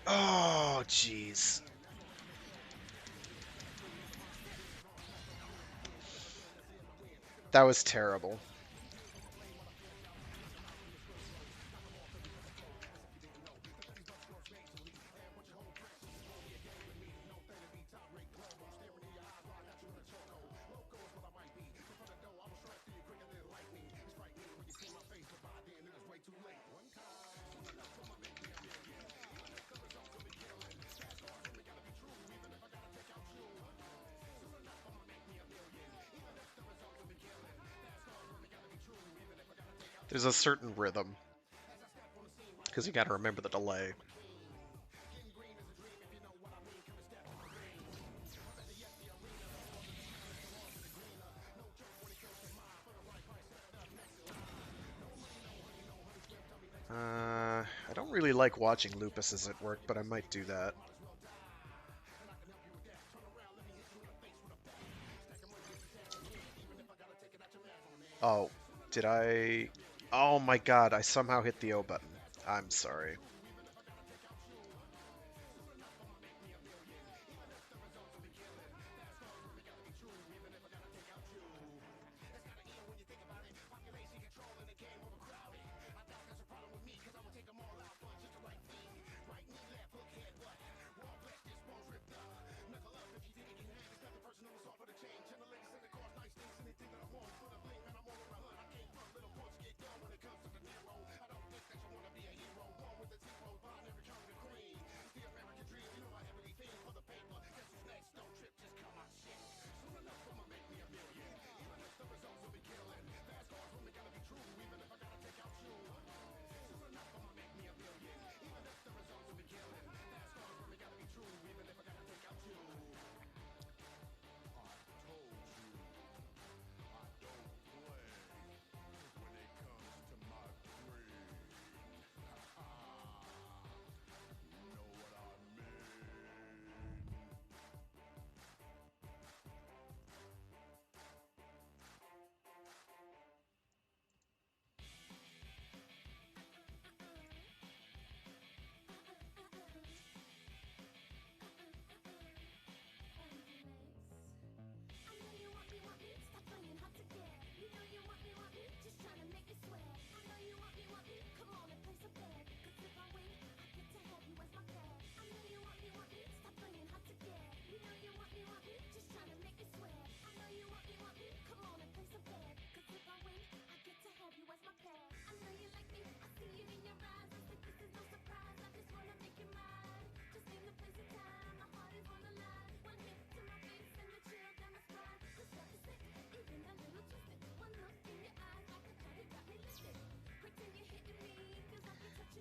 Oh, jeez. That was terrible. There's a certain rhythm. Because you gotta remember the delay. I don't really like watching Lupuses at work, but I might do that. Oh, did I... Oh my god, I somehow hit the O button. I'm sorry.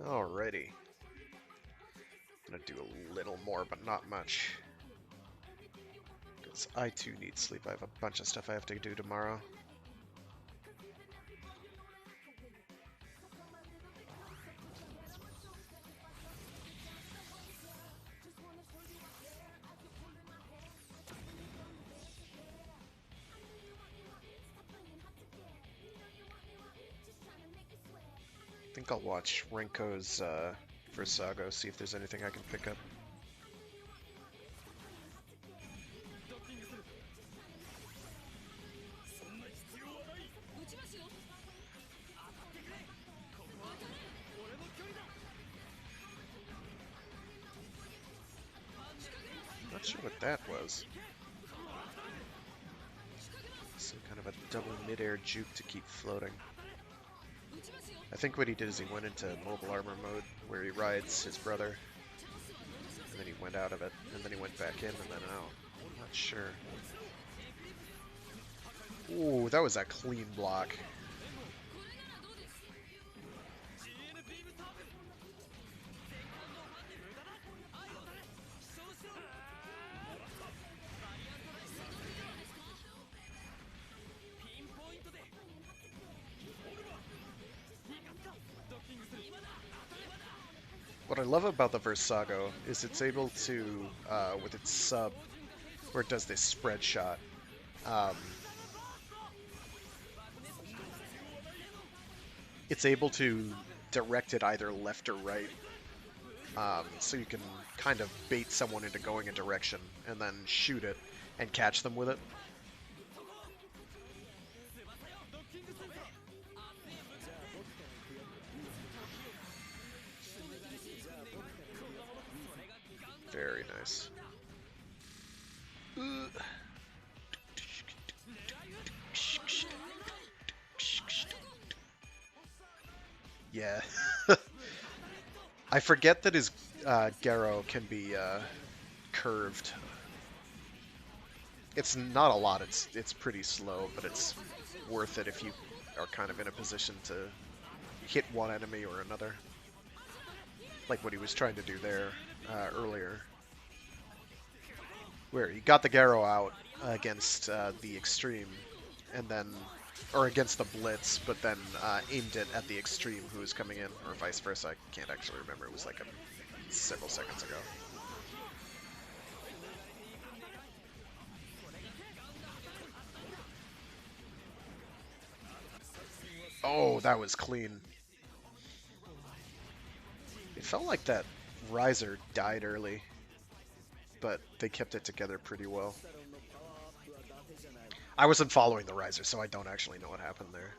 Alrighty. could do a little more, but not much. Because I too need sleep. I have a bunch of stuff I have to do tomorrow. I think I'll watch Renko's Fraggoth, see if there's anything I can pick up. Not sure what that was. Some kind of a double mid-air juke to keep floating. I think what he did is he went into mobile armor mode, where he rides his brother, and then he went out of it, and then he went back in, and then out. I'm not sure. Ooh, that was a clean block. What I love about the Versago is it's able to, with its sub, where it does this spread shot, it's able to direct it either left or right, so you can kind of bait someone into going a direction and then shoot it and catch them with it. Very nice. Yeah. I forget that his Garo can be curved. It's not a lot, it's pretty slow, but it's worth it if you are kind of in a position to hit one enemy or another. Like what he was trying to do there earlier. Where he got the Garo out against the Extreme, and then, or against the Blitz, but then aimed it at the Extreme who was coming in, or vice versa. I can't actually remember. It was like several seconds ago. Oh, that was clean. It felt like that Riser died early, but they kept it together pretty well. I wasn't following the Riser, so I don't actually know what happened there.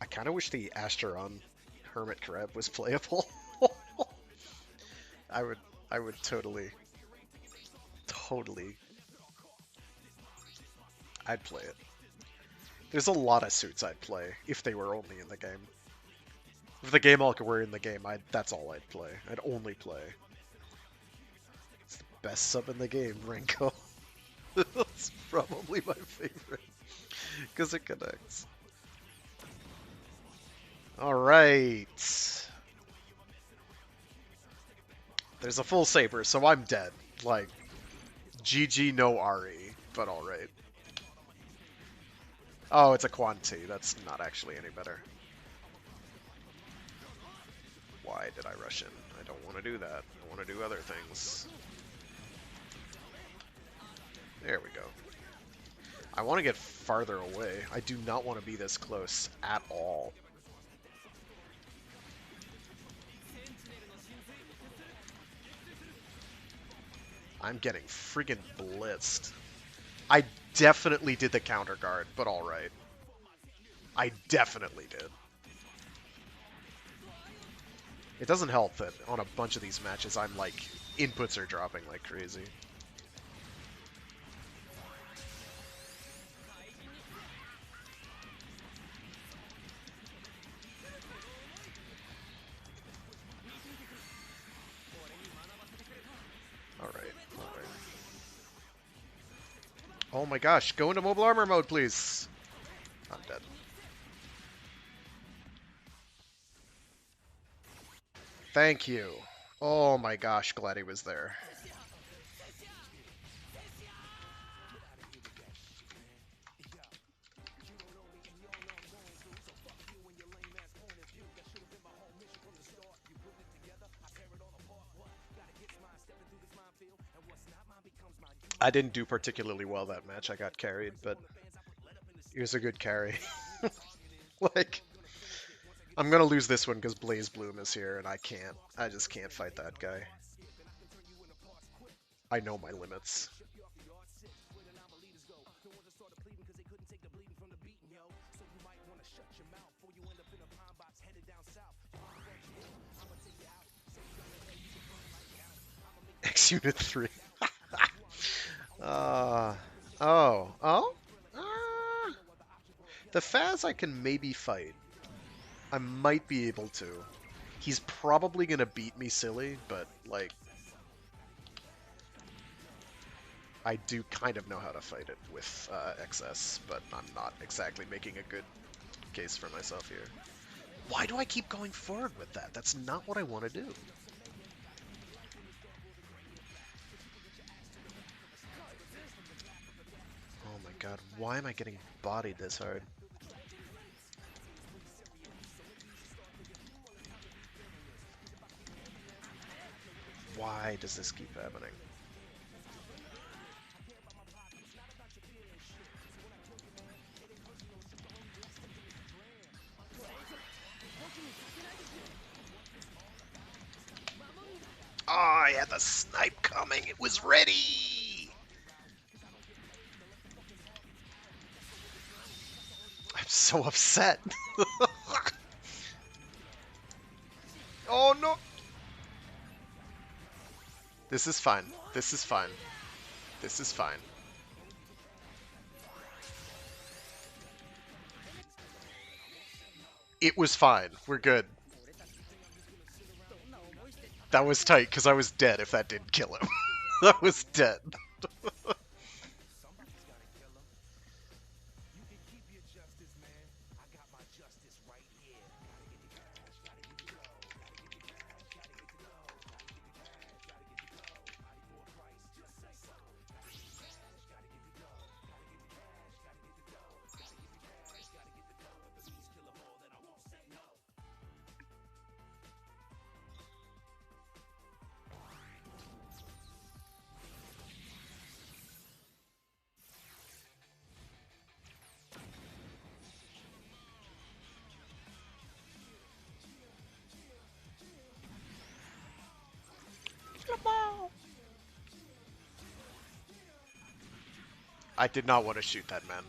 I kind of wish the Asteron Hermit Crab was playable. I would totally, I'd play it. There's a lot of suits I'd play if they were only in the game. If the game all were in the game, that's all I'd play. I'd only play. It's the best sub in the game, Renko. It's probably my favorite. Because it connects. Alright. There's a full saber, so I'm dead. Like, GG no Ari, but alright. Oh, it's a Quantity. That's not actually any better. Why did I rush in? I don't want to do that. I want to do other things. There we go. I want to get farther away. I do not want to be this close at all. I'm getting friggin' blitzed. I definitely did the counter guard, but alright. I definitely did. It doesn't help that on a bunch of these matches I'm like, inputs are dropping like crazy. Alright. Oh my gosh, go into mobile armor mode, please. I'm dead. Thank you. Oh my gosh, glad he was there. I didn't do particularly well that match. I got carried, but it was a good carry. Like, I'm gonna lose this one because Blaze Bloom is here, and I just can't fight that guy. I know my limits. X Unit 3. uh, oh. Oh? The Faz I can maybe fight. I might be able to. He's probably gonna beat me silly, but, like, I do kind of know how to fight it with XS, but I'm not exactly making a good case for myself here. Why do I keep going forward with that? That's not what I want to do. Oh my god, why am I getting bodied this hard? Why does this keep happening? Oh, I had the snipe coming. It was ready. I'm so upset. Oh no. This is fine. This is fine. This is fine. It was fine. We're good. That was tight because I was dead if that didn't kill him. I was dead. I did not want to shoot that man.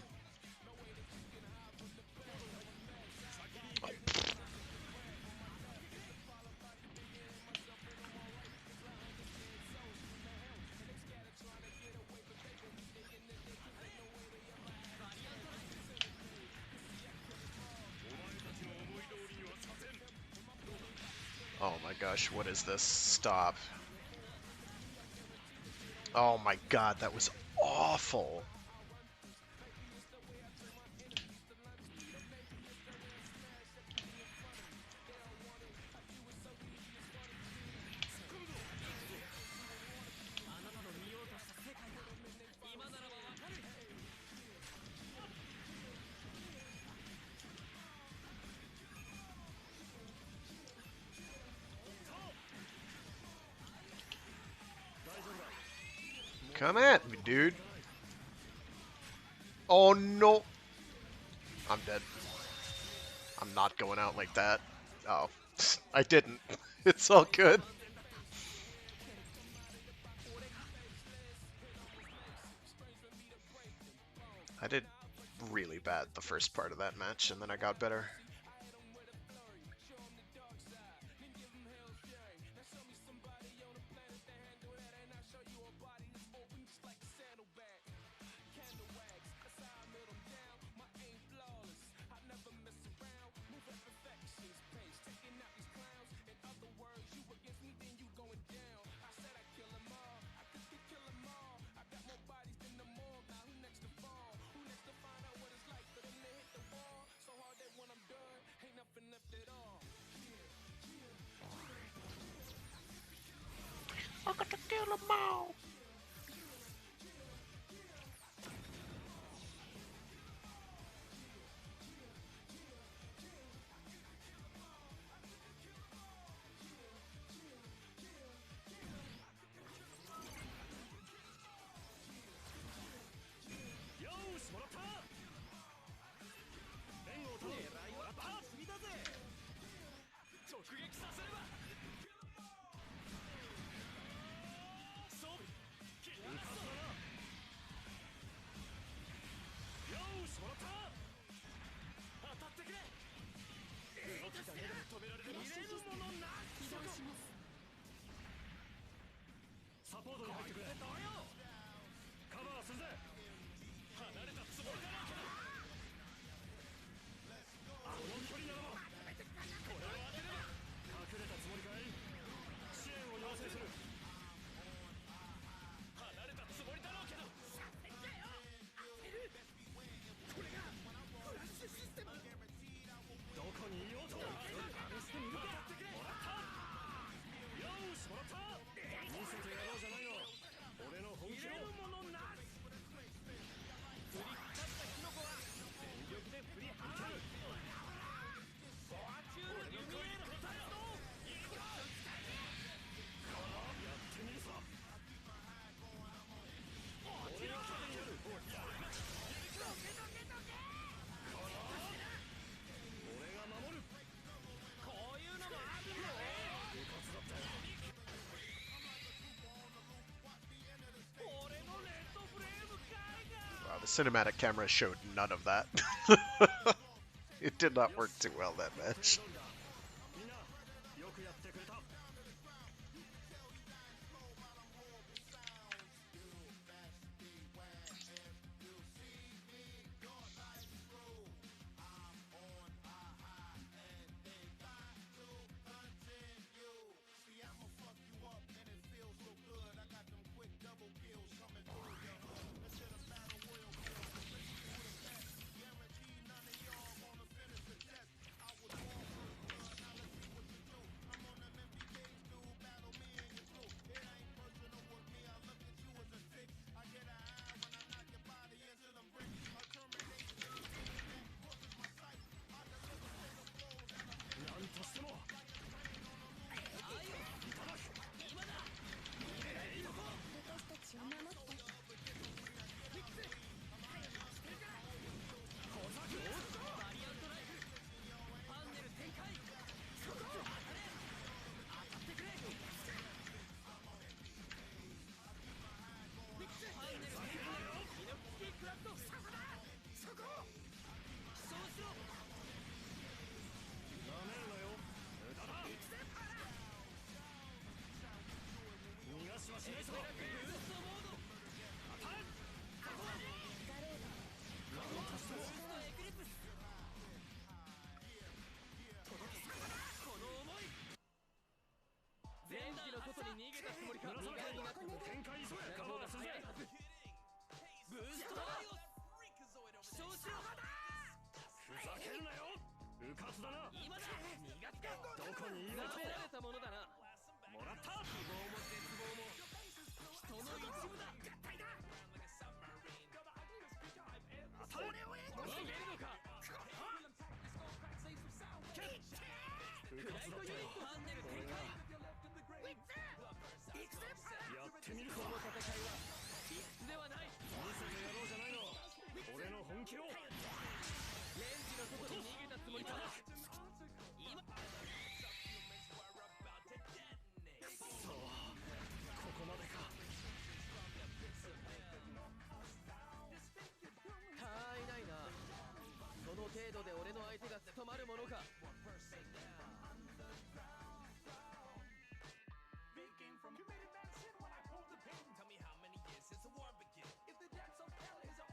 Oh my gosh, what is this? Stop. Oh my god, that was awful. Come at me, dude. Oh no. I'm dead. I'm not going out like that. Oh, I didn't. It's all good. I did really bad the first part of that match, and then I got better. Kill 'em all. Wow, the cinematic camera showed none of that. It did not work too well, that match.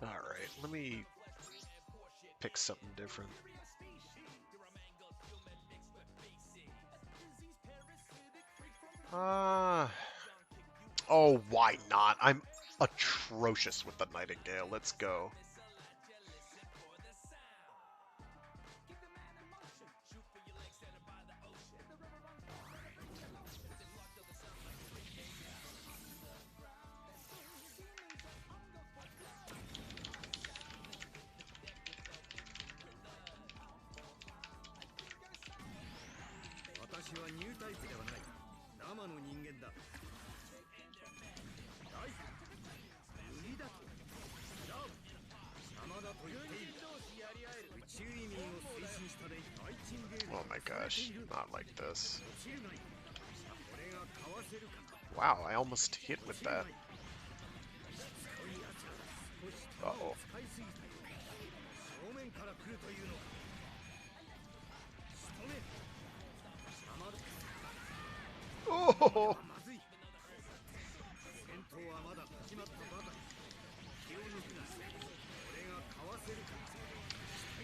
Alright, let me pick something different. Oh, why not? I'm atrocious with the Nightingale. Let's go. gosh, not like this. Wow, I almost hit with that. Uh-oh. Oh!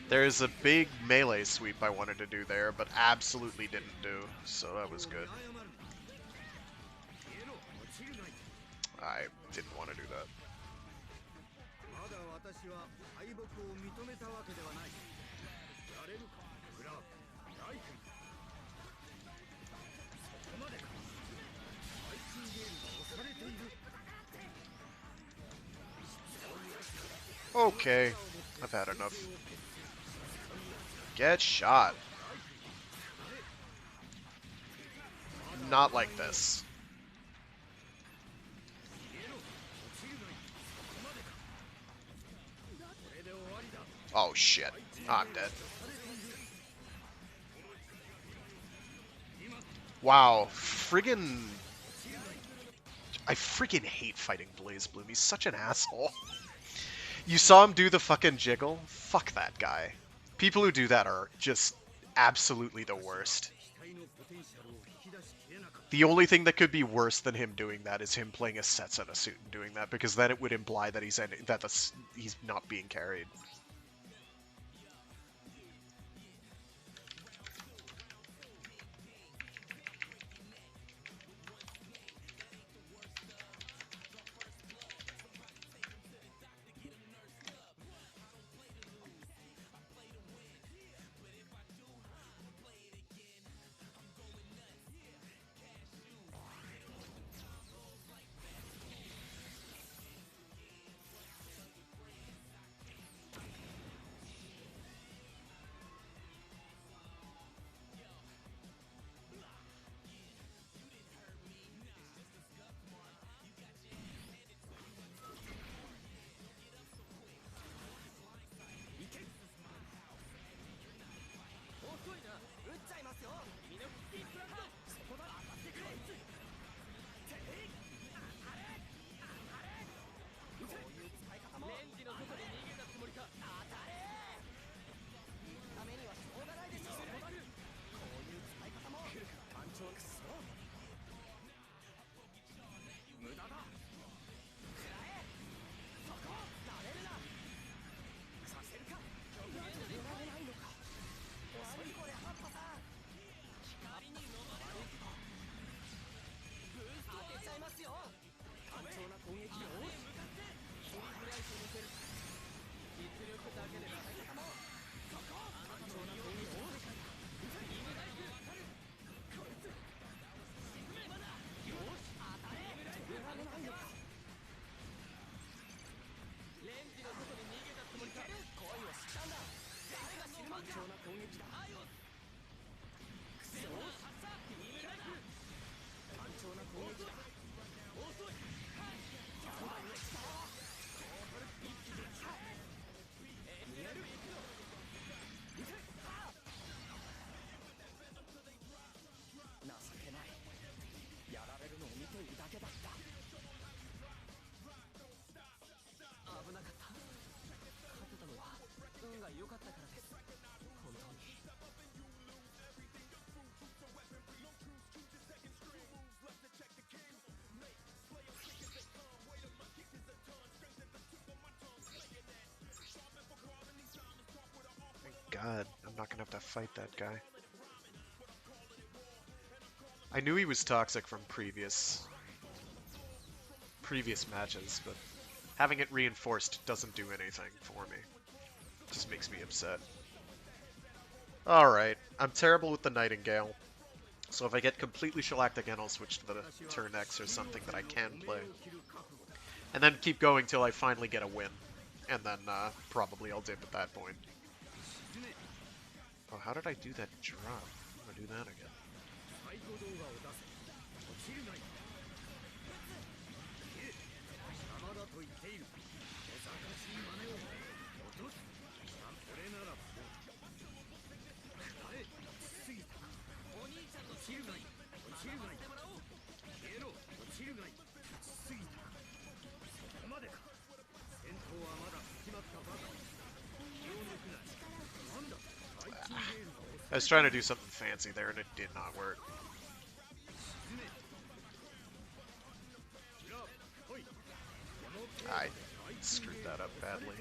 There's a big melee sweep I wanted to do there, but absolutely didn't do, so that was good. I didn't want to do that. Okay, I've had enough. Get shot. Not like this. Oh shit. I'm dead. Wow. Friggin... I friggin' hate fighting BlazBloom. He's such an asshole. You saw him do the fucking jiggle? Fuck that guy. People who do that are just absolutely the worst. The only thing that could be worse than him doing that is him playing a Setsuno suit and doing that, because then it would imply that he's not being carried. God, I'm not gonna have to fight that guy. I knew he was toxic from previous matches, but having it reinforced doesn't do anything for me. It just makes me upset. Alright, I'm terrible with the Nightingale, so if I get completely shellacked again, I'll switch to the turn X or something that I can play. And then keep going till I finally get a win. And then probably I'll dip at that point. Oh, how did I do that drop? I'm gonna do that again. I was trying to do something fancy there and it did not work. I screwed that up badly.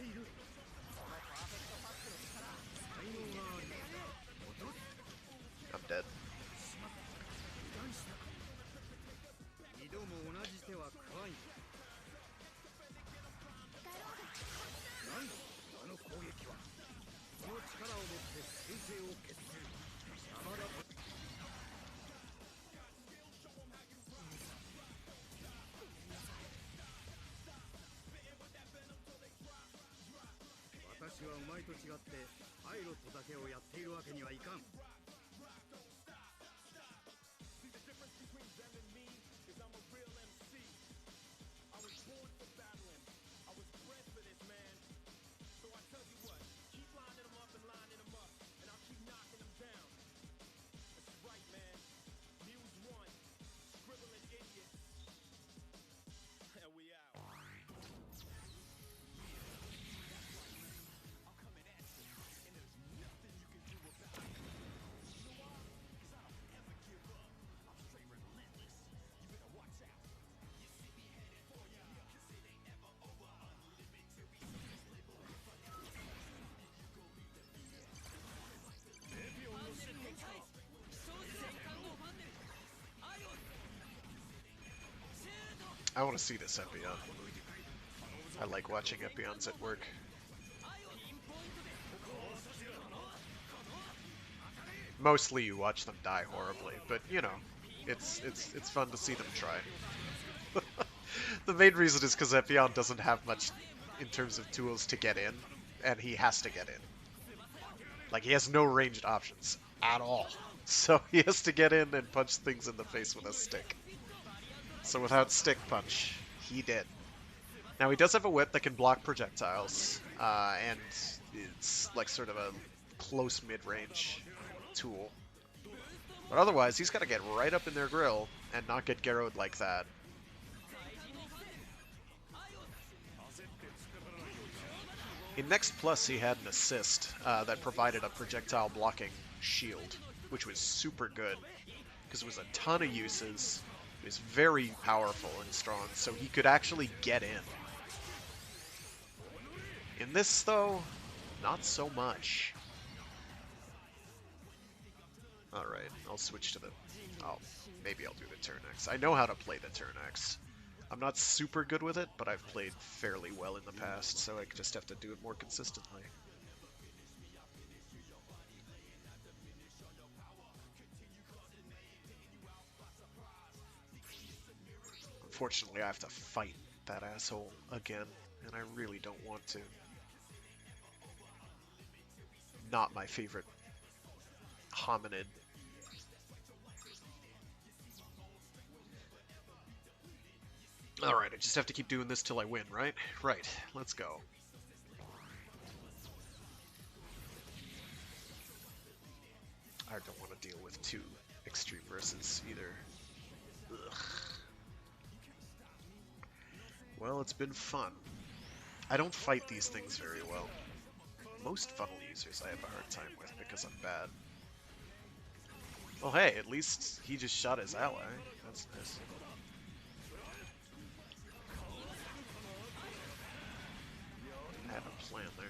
I'm dead. I want to see this Epion. I like watching Epions at work. Mostly you watch them die horribly, but you know, it's fun to see them try. The main reason is because Epion doesn't have much in terms of tools to get in, and he has to get in. Like, he has no ranged options at all. So he has to get in and punch things in the face with a stick. So without stick punch, he did. Now he does have a whip that can block projectiles, and it's like sort of a close mid-range tool. But otherwise, he's got to get right up in their grill and not get garrowed like that. In Next Plus, he had an assist that provided a projectile blocking shield, which was super good, because it was a ton of uses. It was very powerful and strong, so he could actually get in. In this, though, not so much. Alright, I'll switch to the... Oh, maybe I'll do the turn X. I know how to play the turn X. I'm not super good with it, but I've played fairly well in the past, so I just have to do it more consistently. Unfortunately, I have to fight that asshole again, and I really don't want to. Not my favorite hominid. Alright, I just have to keep doing this till I win, right? Right, let's go. I don't want to deal with two extreme verses either. Ugh. Well, it's been fun. I don't fight these things very well. Most funnel users I have a hard time with because I'm bad. Well, hey, at least he just shot his ally. That's nice. I had a plan there.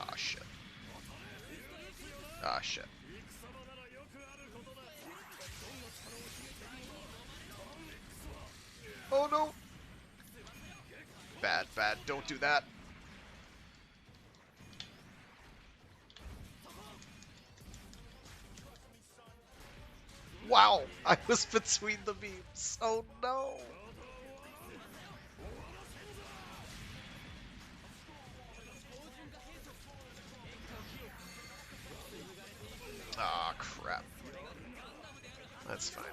Ah, shit. Ah, shit. Oh, no! Bad, bad. Don't do that. Wow! I was between the beams. Oh, no! Ah, crap. That's fine.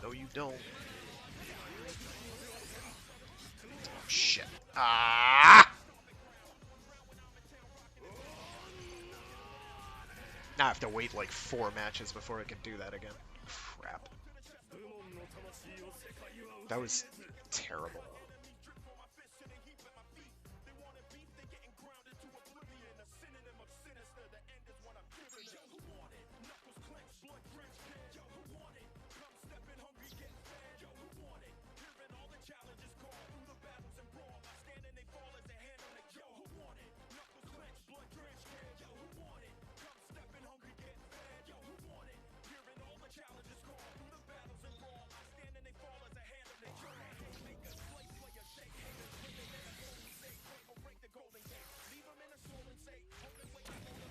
No, you don't. Ah! Now I have to wait like 4 matches before I can do that again. Crap. That was terrible.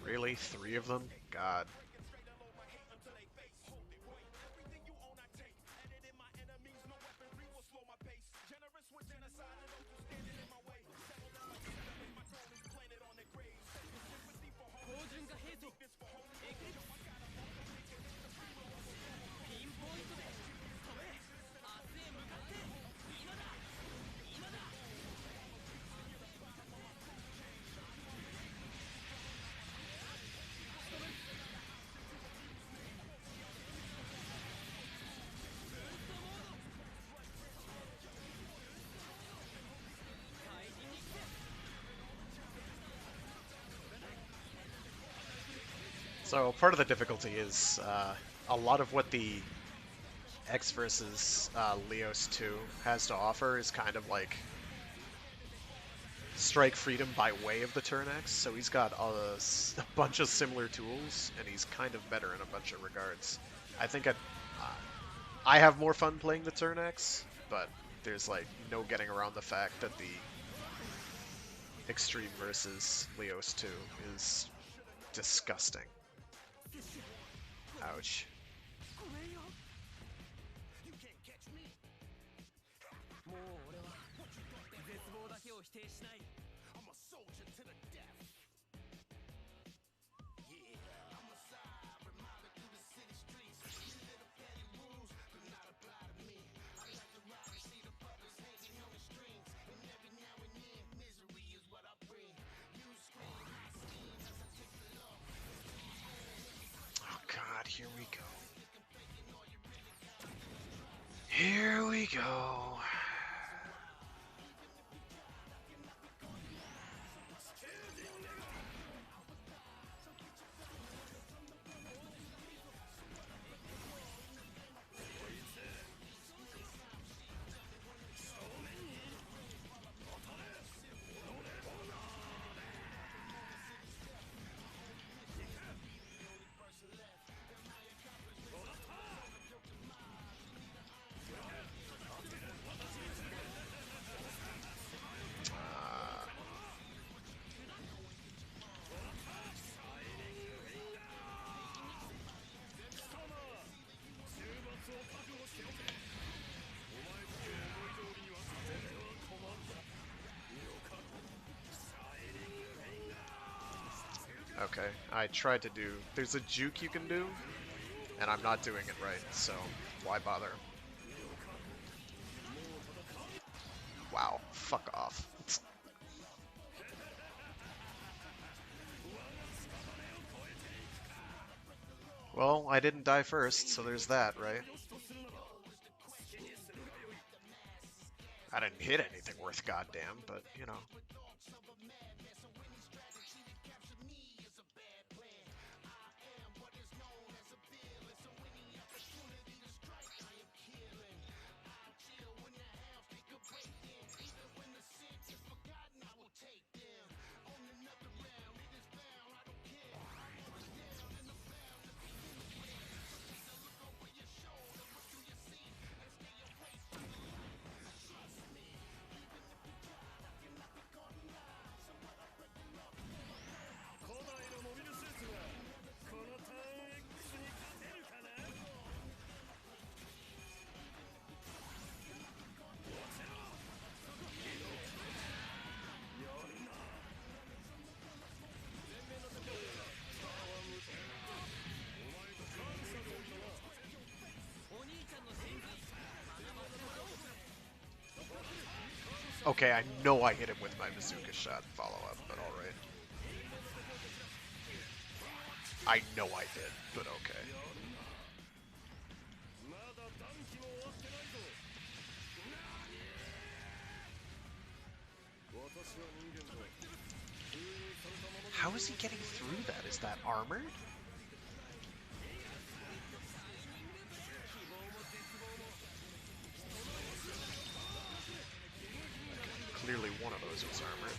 Really? 3 of them? God. So part of the difficulty is a lot of what the X versus Leos 2 has to offer is kind of like strike freedom by way of the turn X. So he's got a bunch of similar tools, and he's kind of better in a bunch of regards. I think I have more fun playing the turn X, but there's like no getting around the fact that the Extreme versus Leos 2 is disgusting. Ouch. God, here we go. Here we go. Okay, I tried to do... There's a juke you can do, and I'm not doing it right, so why bother? Wow, fuck off. Well, I didn't die first, so there's that, right? I didn't hit anything worth goddamn, but, you know. Okay, I know I hit him with my bazooka shot follow-up, but alright. I know I did, but okay. How is he getting through that? Is that armored? Clearly one of those was armored.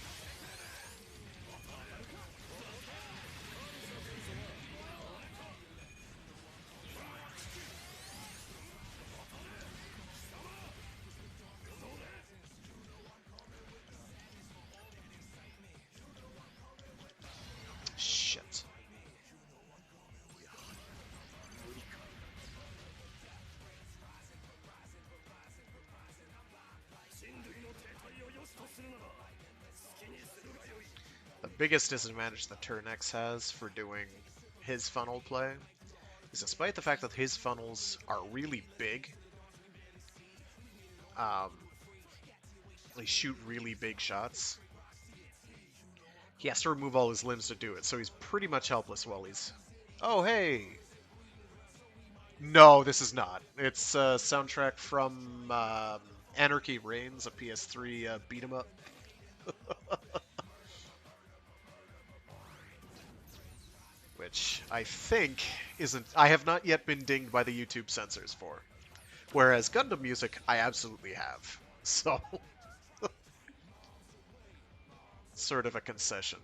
Shit. The biggest disadvantage that Turn X has for doing his funnel play is, despite the fact that his funnels are really big, they shoot really big shots, he has to remove all his limbs to do it, so he's pretty much helpless while he's... Oh, hey! No, this is not. It's a soundtrack from Anarchy Reigns, a PS3 beat-em-up. Which I think isn't... I have not yet been dinged by the YouTube censors for. Whereas Gundam music, I absolutely have. So... sort of a concession.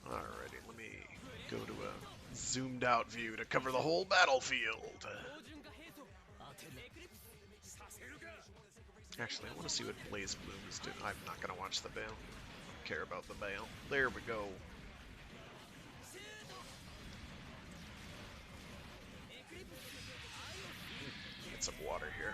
Alrighty, let me go to a zoomed out view to cover the whole battlefield. Actually, I want to see what Blaze Bloom is doing. I'm not going to watch the Bale. Don't care about the Bale. There we go. Get some water here.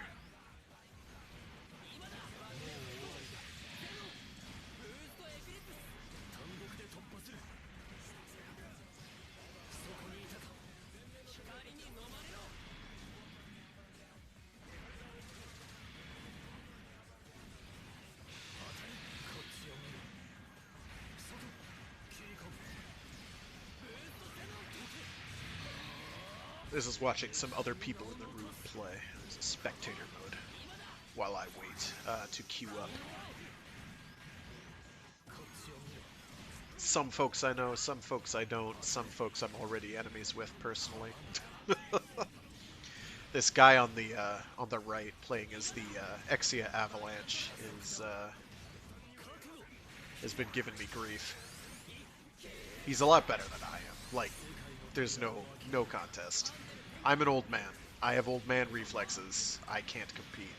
This is watching some other people in the room play. There's a spectator mode while I wait to queue up. Some folks I know, some folks I don't, some folks I'm already enemies with personally. This guy on the right playing as the Exia Avalanche has been giving me grief. He's a lot better than I am. Like, there's no contest. I'm an old man. I have old man reflexes. I can't compete.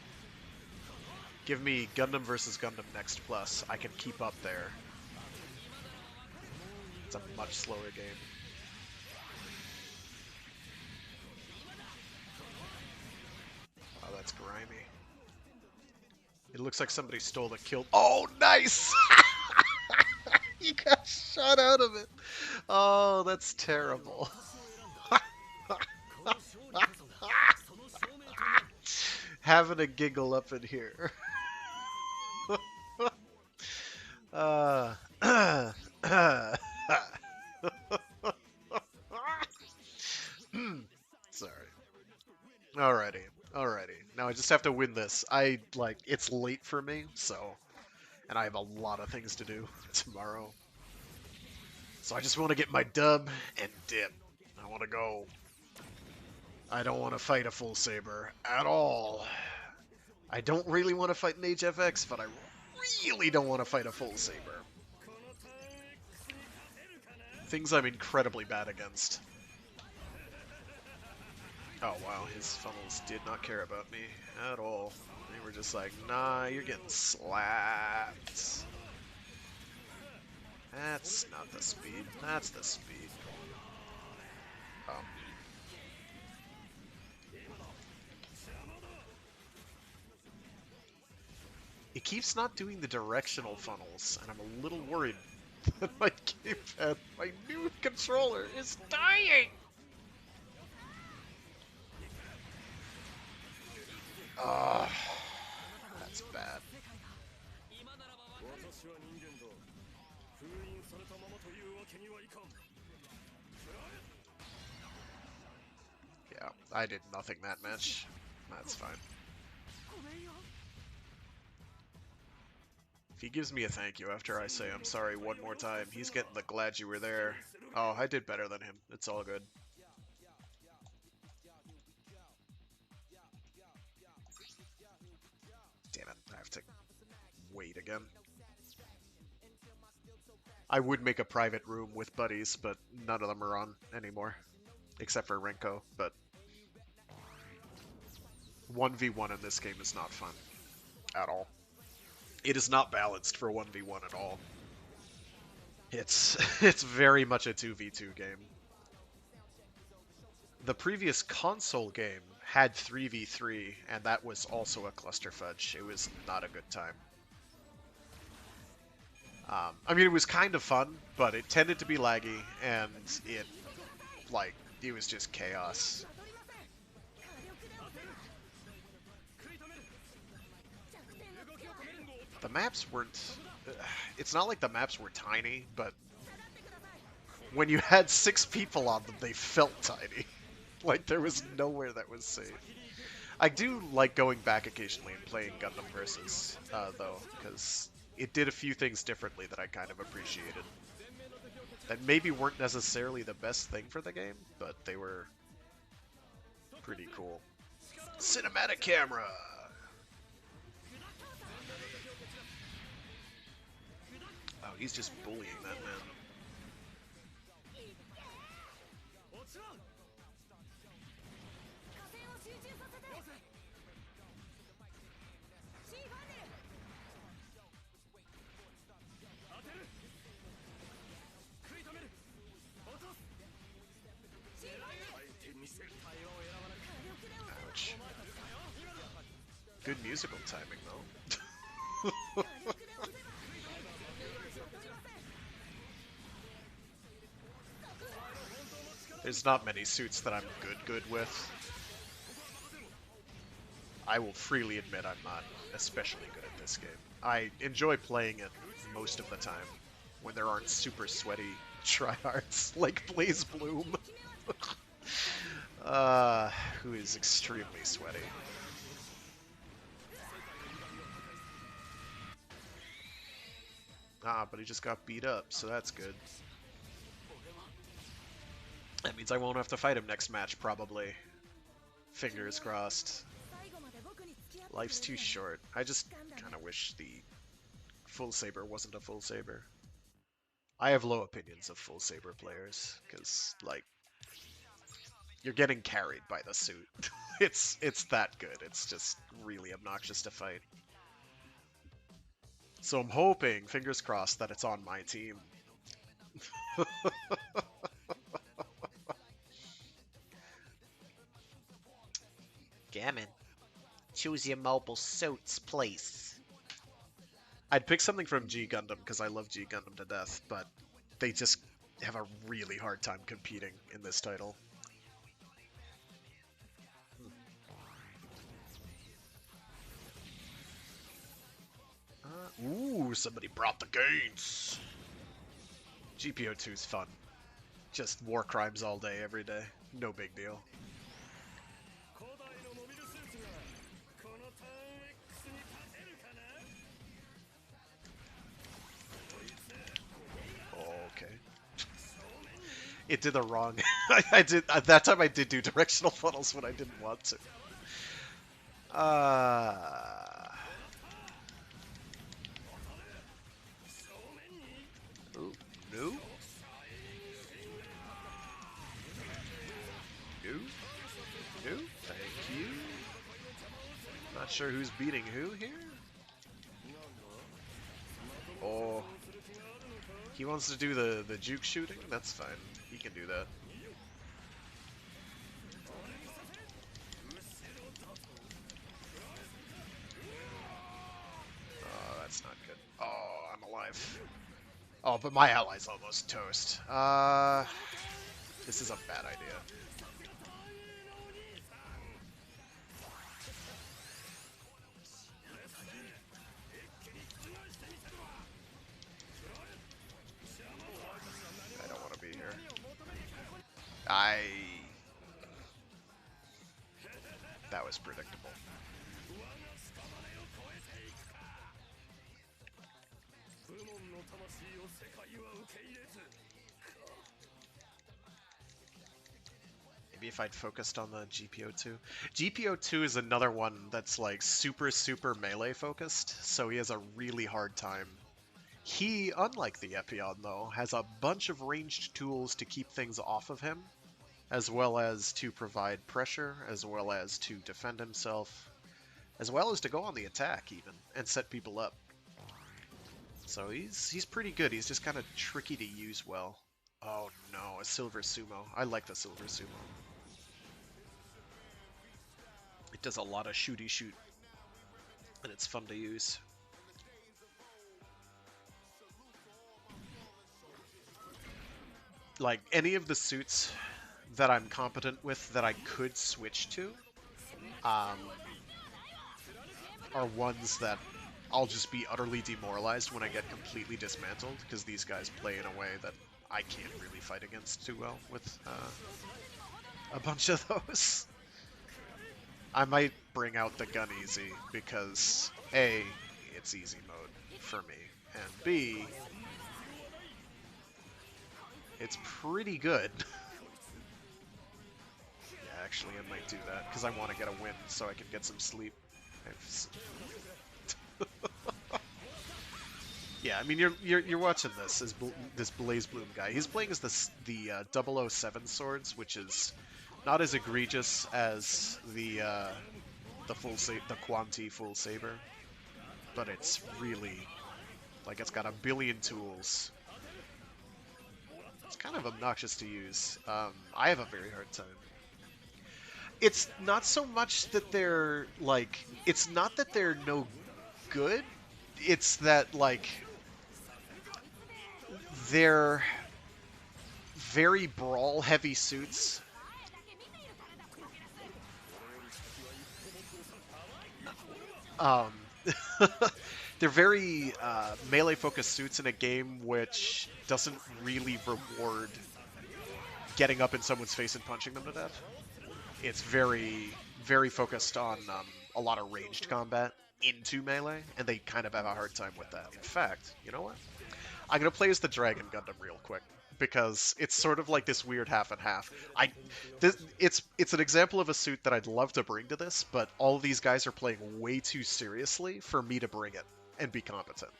Give me Gundam versus Gundam Next Plus. I can keep up there. It's a much slower game. Oh, that's grimy. It looks like somebody stole the kill. Oh, nice! You got shot out of it. Oh, that's terrible. Having a giggle up in here. Sorry. Alrighty. Now I just have to win this. It's late for me, so... And I have a lot of things to do tomorrow. So I just want to get my dub and dip. I want to go. I don't want to fight a full saber at all. I don't really want to fight an HFX, but I really don't want to fight a full saber. Things I'm incredibly bad against. Oh wow, his funnels did not care about me at all. They were just like, nah, you're getting slapped. That's not the speed. That's the speed. Oh. It keeps not doing the directional funnels, and I'm a little worried that my gamepad, my new controller, is dying! Ah, that's bad. Yeah, I did nothing that match. That's fine. If he gives me a thank you after I say I'm sorry one more time, he's getting the glad you were there. Oh, I did better than him. It's all good. Damn it, I have to wait again. I would make a private room with buddies, but none of them are on anymore. Except for Renko, but 1v1 in this game is not fun. At all. It is not balanced for 1v1 at all. It's it's very much a 2v2 game. The previous console game had 3v3, and that was also a cluster fudge. It was not a good time. I mean, it was kind of fun, but it tended to be laggy, and it was just chaos. The maps weren't... It's not like the maps were tiny, but when you had 6 people on them, they felt tiny. Like, there was nowhere that was safe. I do like going back occasionally and playing Gundam Versus, though, because it did a few things differently that I kind of appreciated. That maybe weren't necessarily the best thing for the game, but they were pretty cool. Cinematic camera! Oh, he's just bullying that man. Ouch. Good musical timing, though. There's not many suits that I'm good with. I will freely admit I'm not especially good at this game. I enjoy playing it most of the time when there aren't super sweaty tryhards like Blaze Bloom, who is extremely sweaty. But he just got beat up, so that's good. That means I won't have to fight him next match, probably. Fingers crossed. Life's too short. I just kind of wish the Full Saber wasn't a Full Saber. I have low opinions of Full Saber players, because, like, you're getting carried by the suit. It's that good. It's just really obnoxious to fight. So I'm hoping, fingers crossed, that it's on my team. Gammon. Choose your mobile suits, please. I'd pick something from G Gundam because I love G Gundam to death, but they just have a really hard time competing in this title. Ooh, somebody brought the gains. GPO2 is fun. Just war crimes all day, every day. No big deal. Okay. It did the wrong. I did at that time. I did do directional funnels when I didn't want to. Ooh, no. No, thank you. Not sure who's beating who here. Oh, he wants to do the juke shooting? That's fine. He can do that. Oh, that's not good. Oh, I'm alive. Oh, but my ally's almost toast. This is a bad idea. is predictable. Maybe if I'd focused on the GPO2. GPO2 is another one that's like super melee focused, so he has a really hard time. He, unlike the Epion though, has a bunch of ranged tools to keep things off of him, as well as to provide pressure, as well as to defend himself, as well as to go on the attack even, and set people up. So he's pretty good, he's just kind of tricky to use well. Oh no, a silver sumo. I like the silver sumo. It does a lot of shooty shoot, and it's fun to use. Like, any of the suits that I'm competent with that I could switch to are ones that I'll just be utterly demoralized when I get completely dismantled, because these guys play in a way that I can't really fight against too well with a bunch of those. I might bring out the gun easy, because A, it's easy mode for me, and B, it's pretty good. Yeah, actually I might do that, because I want to get a win so I can get some sleep. Yeah, I mean, you're watching this as this Blaze Bloom guy. He's playing as the 007 swords, which is not as egregious as the Quanti full saber, but it's really like it's got a billion tools. It's kind of obnoxious to use. I have a very hard time. It's not so much that they're like, it's not that they're no good. It's that like they're very brawl heavy suits. They're very melee focused suits in a game which doesn't really reward getting up in someone's face and punching them to death. It's very focused on a lot of ranged combat into melee, and they kind of have a hard time with that. In fact, you know what? I'm gonna play as the Dragon Gundam real quick, because it's sort of like this weird half and half. It's an example of a suit that I'd love to bring to this, but all these guys are playing way too seriously for me to bring it and be competent.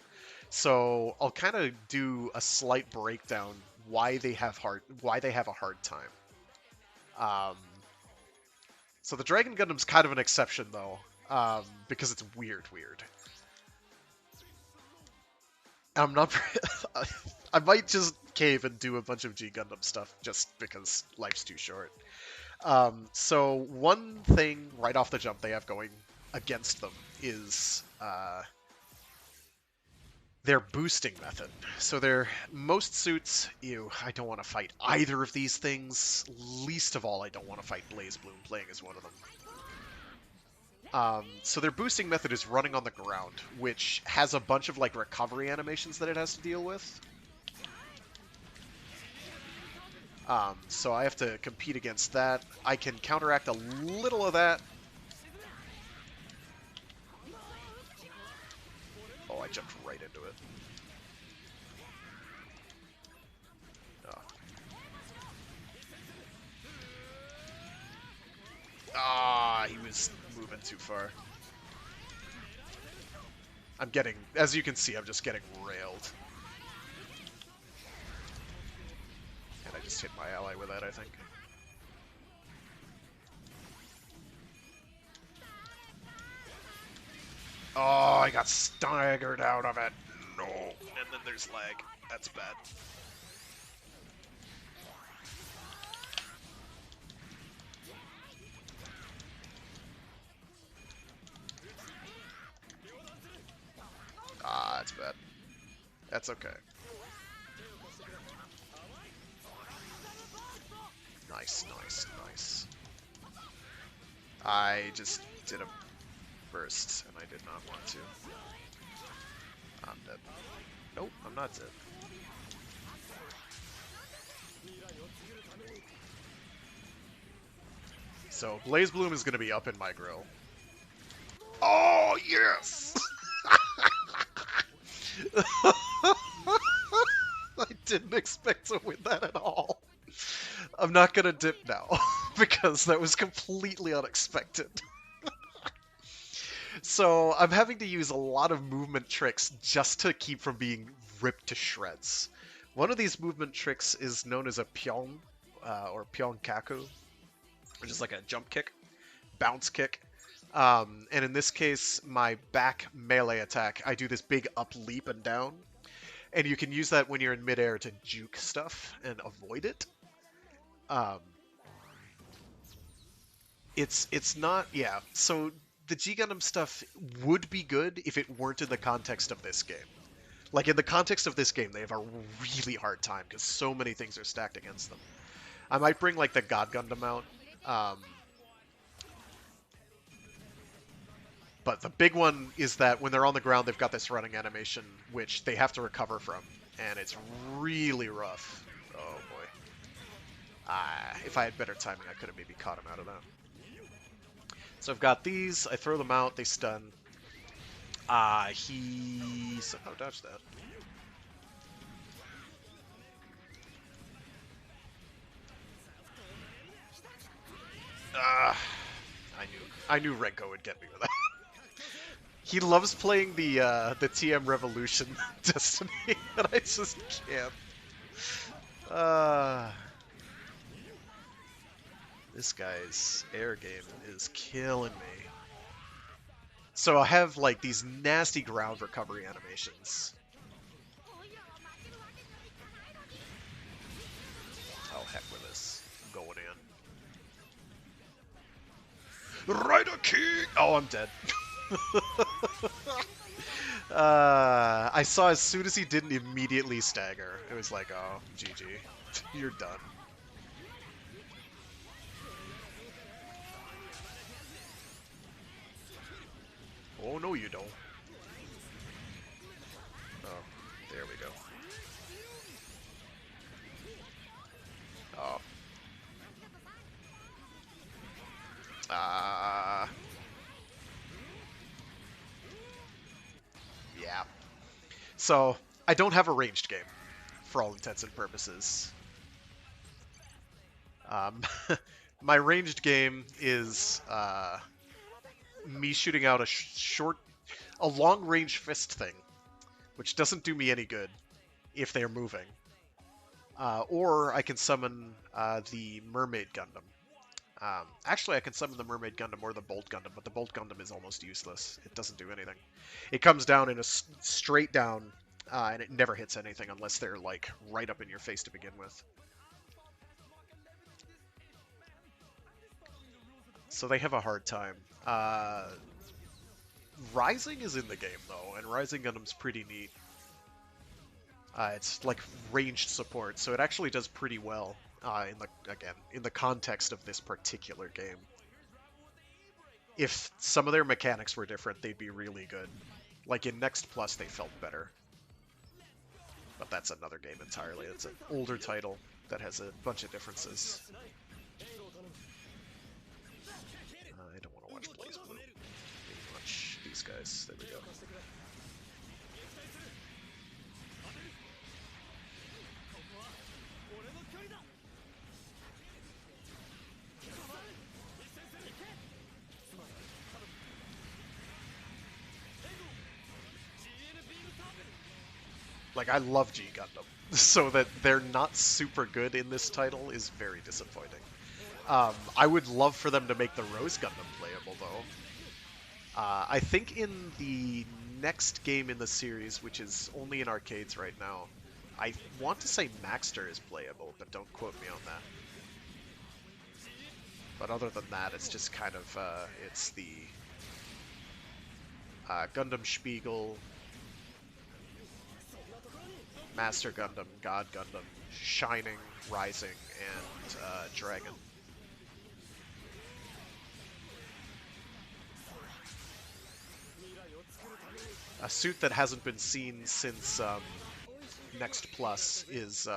So I'll kind of do a slight breakdown why they have a hard time. So the Dragon Gundam's kind of an exception though, because it's weird. I'm not. I might just cave and do a bunch of G Gundam stuff just because life's too short. So one thing right off the jump they have going against them is their boosting method. So most suits, I don't want to fight either of these things. Least of all, I don't want to fight Blaze Bloom playing as one of them. So their boosting method is running on the ground, which has a bunch of like recovery animations that it has to deal with. So I have to compete against that. I can counteract a little of that. Oh, I jumped right into it. Oh. Ah, he was moving too far. I'm getting, as you can see, I'm just getting railed. And I just hit my ally with that, I think. Oh, I got staggered out of it. No. And then there's lag. That's bad. Ah, that's bad. That's okay. Nice. I just did a burst, and I did not want to. I'm dead. Nope, I'm not dead. So Blaze Bloom is going to be up in my grill. Oh, yes! I didn't expect to win that at all. I'm not going to dip now, because that was completely unexpected. So I'm having to use a lot of movement tricks just to keep from being ripped to shreds. One of these movement tricks is known as a pyong, or pyongkaku, which is like a jump kick, bounce kick. And in this case, my back melee attack, I do this big up leap and down. And you can use that when you're in midair to juke stuff and avoid it. It's not, yeah. So the G Gundam stuff would be good if it weren't in the context of this game. Like, in the context of this game, they have a really hard time because so many things are stacked against them. I might bring, like, the God Gundam out. But the big one is that when they're on the ground, they've got this running animation, which they have to recover from. And it's really rough. Oh, boy. If I had better timing, I could have maybe caught him out of that. So I've got these. I throw them out. They stun. He somehow dodged that. I knew Renko would get me with that. He loves playing the TM Revolution Destiny, and I just can't. This guy's air game is killing me. So I have like these nasty ground recovery animations. Oh, heck with this. I'm going in. Rider King! Oh, I'm dead. I saw as soon as he didn't immediately stagger, it was like, oh, GG. You're done. Oh, no you don't. Oh, there we go. Oh. Yeah. So, I don't have a ranged game, for all intents and purposes. My ranged game is me shooting out a long-range fist thing, which doesn't do me any good if they're moving. Or I can summon the Mermaid Gundam. Actually, I can summon the Mermaid Gundam or the Bolt Gundam, but the Bolt Gundam is almost useless. It doesn't do anything. It comes down in a straight down, and it never hits anything unless they're, like, right up in your face to begin with. So they have a hard time. Rising is in the game, though, and Rising Gundam's pretty neat. It's like ranged support, so it actually does pretty well in the context of this particular game. If some of their mechanics were different, they'd be really good. Like in Next Plus, they felt better. But that's another game entirely. It's an older title that has a bunch of differences. I don't want to watch Blaze Blue. Maybe watch these guys. There we go. Like, I love G Gundam, so that they're not super good in this title is very disappointing. I would love for them to make the Rose Gundam playable, though. I think in the next game in the series, which is only in arcades right now, I want to say Maxter is playable, but don't quote me on that. But other than that, it's just kind of, it's the Gundam Spiegel, Master Gundam, God Gundam, Shining, Rising, and Dragon. A suit that hasn't been seen since Next Plus is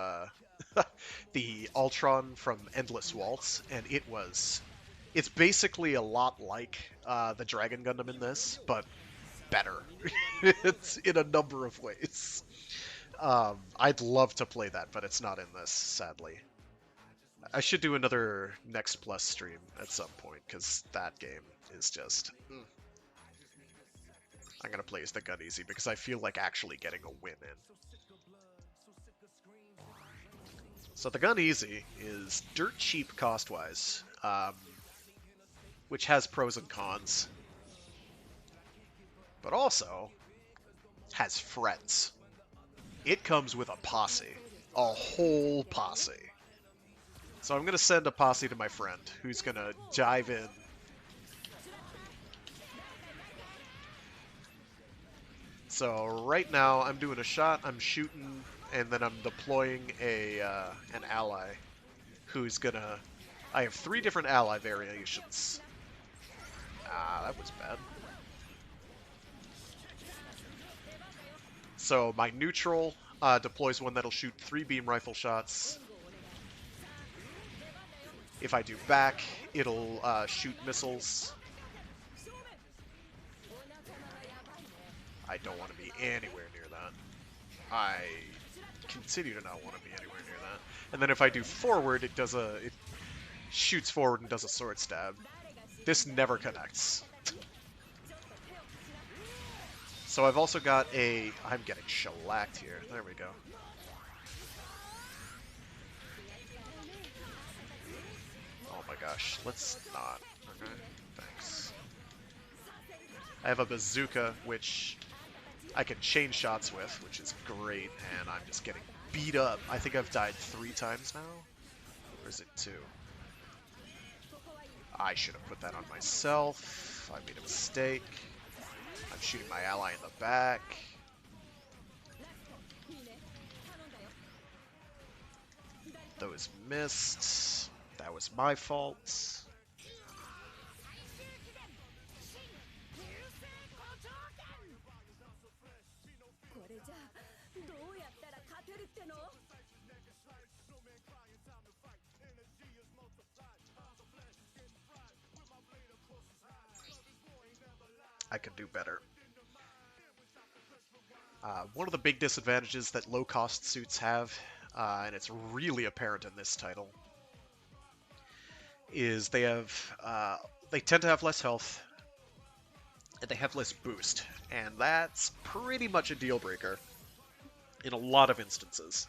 the Ultron from Endless Waltz, and it was It's basically a lot like the Dragon Gundam in this, but better. It's in a number of ways. I'd love to play that, but it's not in this, sadly. I should do another Next Plus stream at some point, because that game is just... I'm going to play as the Gun Easy, because I feel like actually getting a win in. So the Gun Easy is dirt cheap cost-wise, which has pros and cons, but also has friends. It comes with a posse. A whole posse. So I'm going to send a posse to my friend, who's going to dive in. So right now I'm doing a shot, I'm shooting, and then I'm deploying an ally who's going to... I have 3 different ally variations. Ah, that was bad. So my neutral deploys one that'll shoot 3 beam rifle shots. If I do back, it'll shoot missiles. I don't want to be anywhere near that. I continue to not want to be anywhere near that. And then if I do forward, it shoots forward and does a sword stab. This never connects. So I've also got I'm getting shellacked here. There we go. Oh my gosh, let's not. Okay, thanks. I have a bazooka, which I can chain shots with, which is great, and I'm just getting beat up. I think I've died 3 times now? Or is it 2? I should have put that on myself. I made a mistake. I'm shooting my ally in the back. Those missed. That was my fault. I can do better. One of the big disadvantages that low-cost suits have, and it's really apparent in this title, is they tend to have less health, and they have less boost, and that's pretty much a deal breaker in a lot of instances.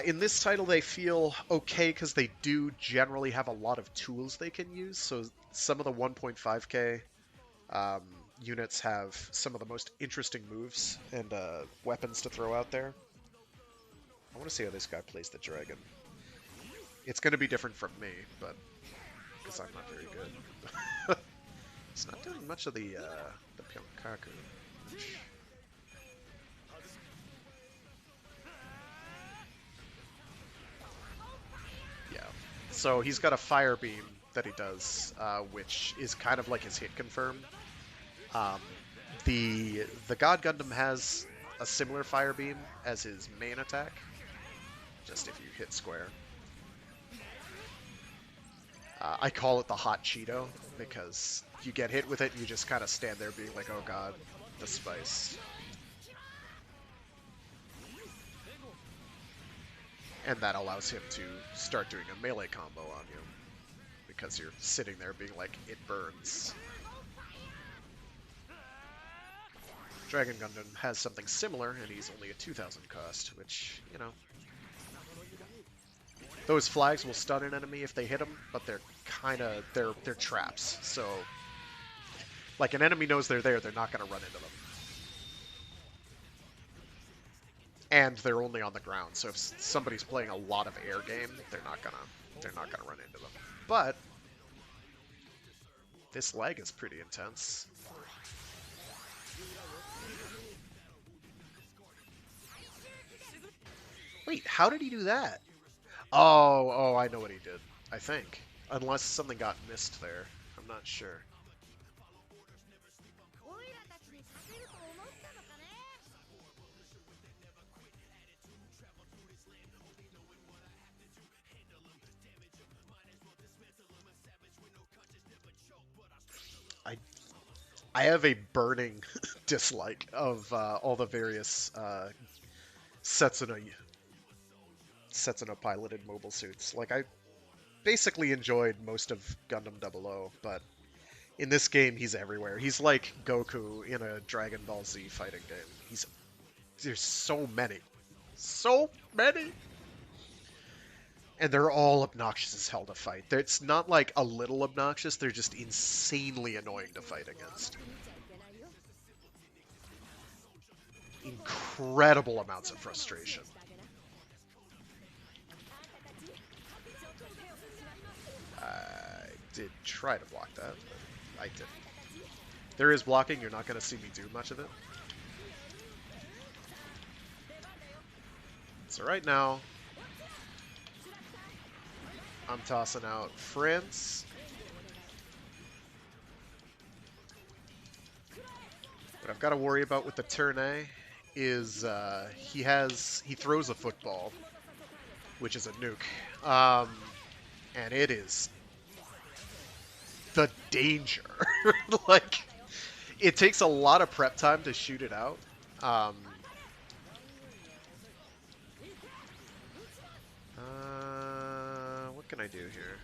In this title, they feel okay because they do generally have a lot of tools they can use. So some of the 1.5k units have some of the most interesting moves and weapons to throw out there. I want to see how this guy plays the dragon. It's going to be different from me, but because I'm not very good. It's not doing much of the Pyonkaku. Yeah. So he's got a fire beam that he does, which is kind of like his hit confirm. The God Gundam has a similar fire beam as his main attack, just if you hit square. I call it the hot Cheeto because you get hit with it and you just kind of stand there being like, oh god, the spice. And that allows him to start doing a melee combo on you because you're sitting there being like, it burns. Dragon Gundam has something similar, and he's only a 2,000 cost, which, you know... Those flags will stun an enemy if they hit them, but they're kinda... They're traps, so... Like, an enemy knows they're there, they're not gonna run into them. And they're only on the ground, so if somebody's playing a lot of air game, they're not gonna run into them. But... This leg is pretty intense. Wait, how did he do that? Oh, I know what he did, I think. Unless something got missed there. I'm not sure. I I have a burning dislike of all the various Setsuna piloted mobile suits. Like, I basically enjoyed most of Gundam 00, but in this game he's everywhere. He's like Goku in a Dragon Ball Z fighting game. There's so many. So many! And they're all obnoxious as hell to fight. It's not like a little obnoxious, they're just insanely annoying to fight against. Incredible amounts of frustration. I did try to block that, but I didn't. There is blocking, you're not going to see me do much of it. So right now, I'm tossing out France. What I've got to worry about with the turn A is he throws a football, which is a nuke. And it is the danger. Like, it takes a lot of prep time to shoot it out. What can I do here?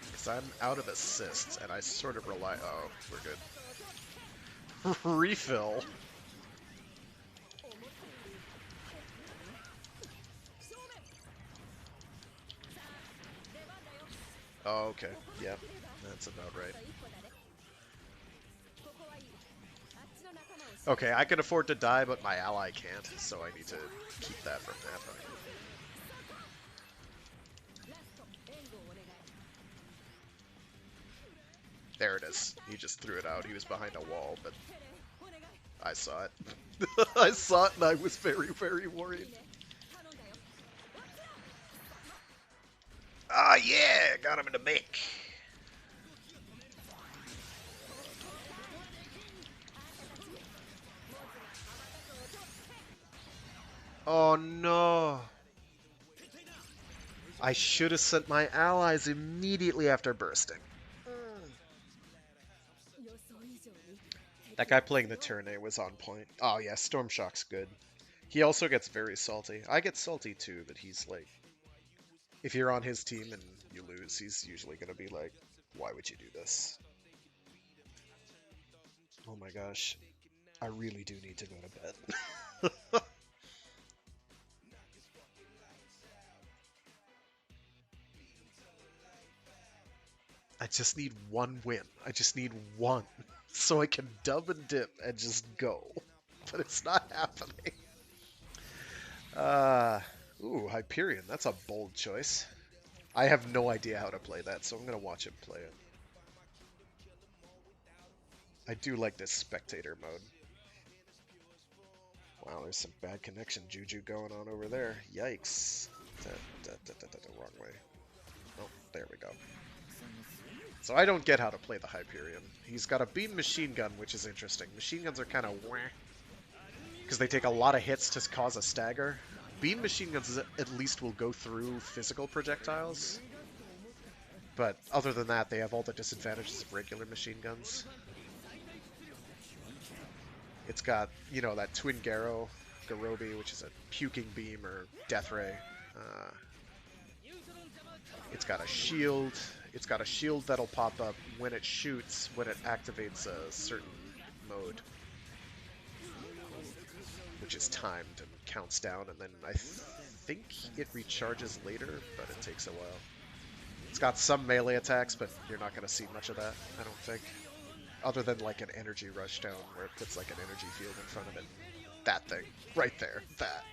Because I'm out of assists, and I sort of rely... Oh, we're good. Refill. Oh, okay. Yep, that's about right. Okay, I can afford to die, but my ally can't, so I need to keep that from happening. There it is. He just threw it out. He was behind a wall, but I saw it. I saw it, and I was very, very worried. Ah, yeah! Got him in the back. Oh, no. I should have sent my allies immediately after bursting. That guy playing the turn A was on point. Oh, yeah, Storm Shock's good. He also gets very salty. I get salty, too, but he's like... If you're on his team and you lose, he's usually going to be like, why would you do this? Oh my gosh. I really do need to go to bed. I just need one win. I just need one. So I can dub and dip and just go. But it's not happening. Ooh, Hyperion. That's a bold choice. I have no idea how to play that, so I'm going to watch him play it. I do like this spectator mode. Wow, there's some bad connection juju going on over there. Yikes. Wrong way. Oh, there we go. So I don't get how to play the Hyperion. He's got a beam machine gun, which is interesting. Machine guns are kind of wah, because they take a lot of hits to cause a stagger. Beam machine guns at least will go through physical projectiles. But other than that, they have all the disadvantages of regular machine guns. It's got, you know, that twin Garobi, which is a puking beam or death ray. It's got a shield. It's got a shield that'll pop up when it shoots, when it activates a certain mode, which is timed and counts down, and then I think it recharges later, but it takes a while. It's got some melee attacks, but you're not going to see much of that, I don't think. Other than like an energy rushdown, where it puts like an energy field in front of it. That thing. Right there. That.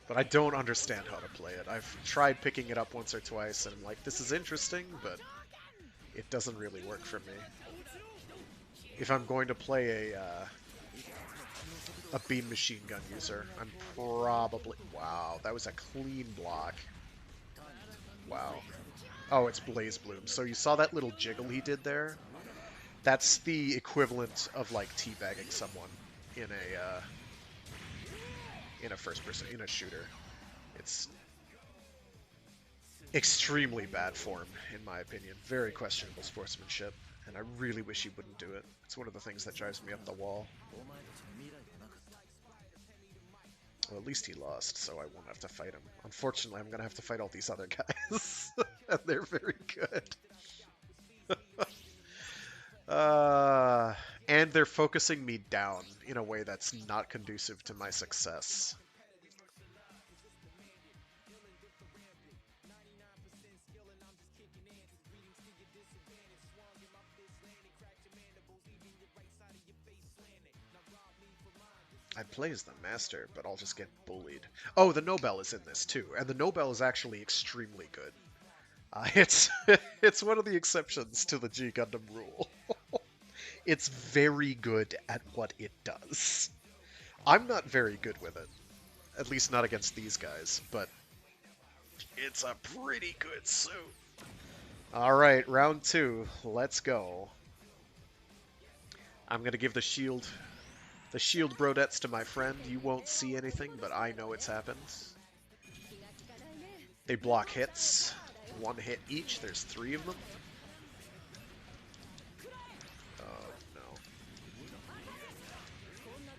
But I don't understand how to play it. I've tried picking it up once or twice, and I'm like, this is interesting, but it doesn't really work for me. If I'm going to play a beam machine gun user, I'm probably... Wow, that was a clean block. Wow. Oh, it's Blaze Bloom. So you saw that little jiggle he did there? That's the equivalent of, like, teabagging someone in in a first person, in a shooter. Extremely bad form, in my opinion. Very questionable sportsmanship, and I really wish he wouldn't do it. It's one of the things that drives me up the wall. Well, at least he lost, so I won't have to fight him. Unfortunately, I'm going to have to fight all these other guys, and they're very good. And they're focusing me down in a way that's not conducive to my success. I play as the master, but I'll just get bullied. Oh, the Nobel is in this too, and the Nobel is actually extremely good. It's it's one of the exceptions to the G Gundam rule. It's very good at what it does. I'm not very good with it, at least not against these guys, but it's a pretty good suit. Alright, round 2. Let's go. I'm gonna give the shield brodettes to my friend. You won't see anything, but I know it's happened. They block hits. 1 hit each. There's 3 of them. Oh, no.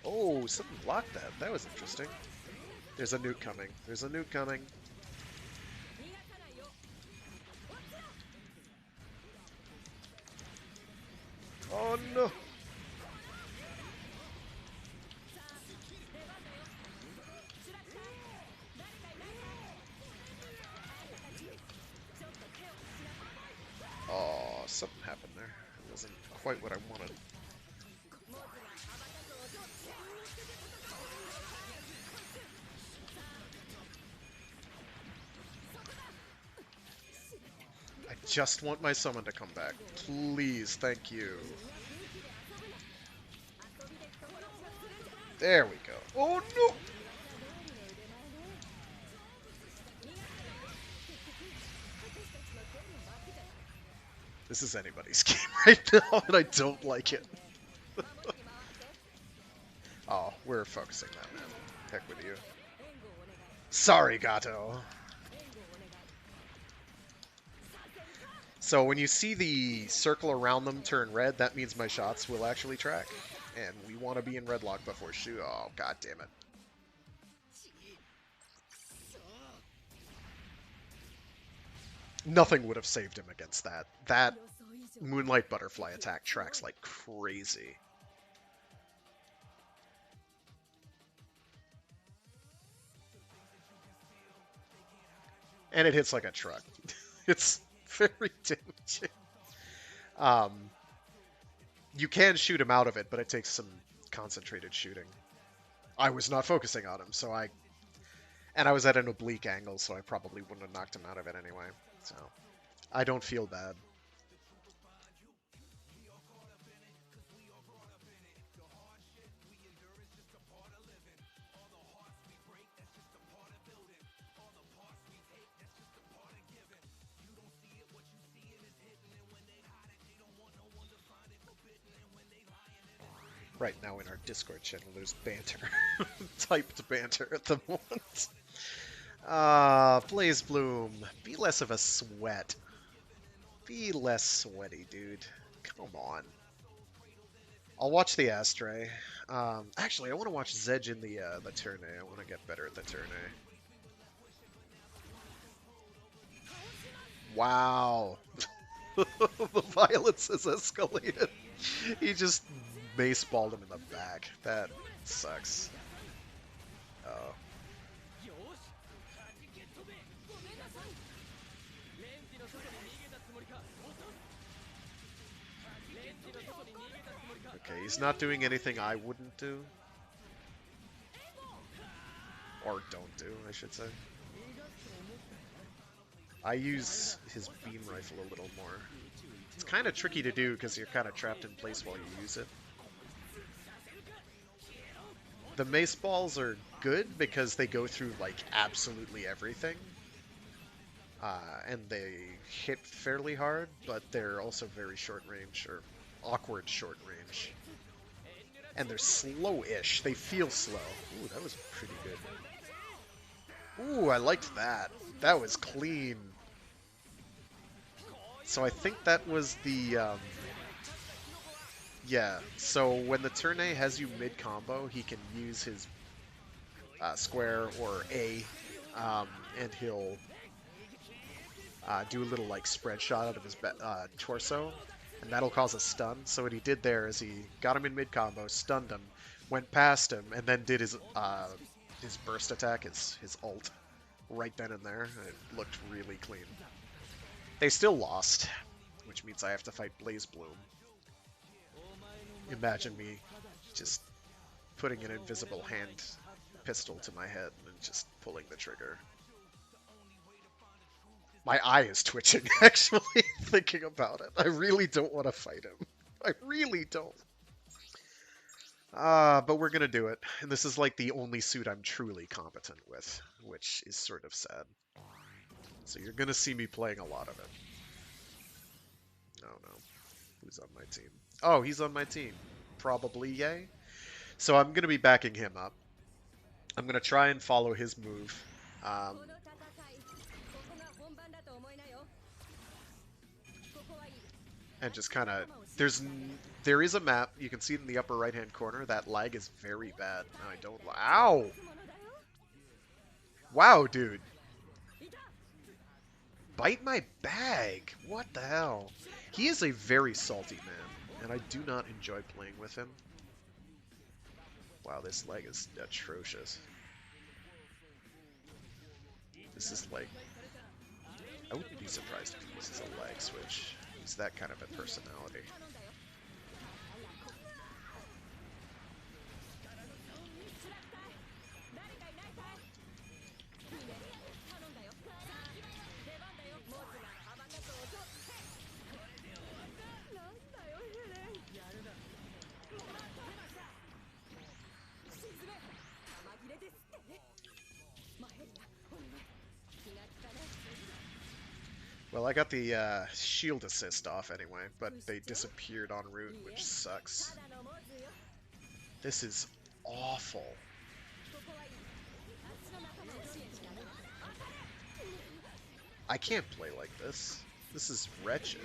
Oh, something blocked that. That was interesting. There's a nuke coming. There's a nuke coming. Oh, no. Oh, something happened there. It wasn't quite what I wanted. I just want my summon to come back. Please, thank you. There we go. Oh, no! This is anybody's game right now, and I don't like it. Oh, we're focusing that, man. Heck with you. Sorry, Gato. So when you see the circle around them turn red, that means my shots will actually track. And we want to be in red lock before shoot. Oh, god damn it. Nothing would have saved him against that. That Moonlight Butterfly attack tracks like crazy. And it hits like a truck. It's very damaging. You can shoot him out of it, but it takes some concentrated shooting. I was not focusing on him, so and I was at an oblique angle, so I probably wouldn't have knocked him out of it anyway. So, I don't feel bad. Right now in our Discord channel, there's banter. Typed banter at the moment. Blaze Bloom, be less of a sweat. Be less sweaty, dude. Come on. I'll watch the Astray. Actually, I want to watch Zedge in the Turne. I want to get better at the Turne. Wow. The violence has escalated. He just mace-balled him in the back. That sucks. Oh. Okay, he's not doing anything I wouldn't do. Or don't do, I should say. I use his beam rifle a little more. It's kind of tricky to do because you're kind of trapped in place while you use it. The mace balls are good because they go through like absolutely everything. And they hit fairly hard, but they're also very short range, or awkward short range. And they're slow-ish. They feel slow. Ooh, that was pretty good. Ooh, I liked that. That was clean. So I think that was the yeah. So when the turn A has you mid combo, he can use his square or A, and he'll do a little like spread shot out of his torso, and that'll cause a stun. So what he did there is he got him in mid combo, stunned him, went past him, and then did his burst attack, his ult, right then and there. It looked really clean. They still lost, which means I have to fight Blaze Bloom. Imagine me just putting an invisible hand pistol to my head and just pulling the trigger. My eye is twitching, actually, thinking about it. I really don't want to fight him. I really don't. But we're gonna do it. And this is like the only suit I'm truly competent with, which is sort of sad. So you're gonna see me playing a lot of it. Oh no. Who's on my team? Oh, he's on my team. Probably yay. So I'm gonna be backing him up. I'm gonna try and follow his move. And just kind of, there is a map, you can see it in the upper right hand corner, that lag is very bad. No, I don't, ow! Wow, dude. Bite my bag, what the hell? He is a very salty man, and I do not enjoy playing with him. Wow, this lag is atrocious. This is like, I wouldn't be surprised if he uses a lag switch. He's that kind of a personality. Well, I got the shield assist off anyway, but they disappeared en route, which sucks. This is awful. I can't play like this. This is wretched.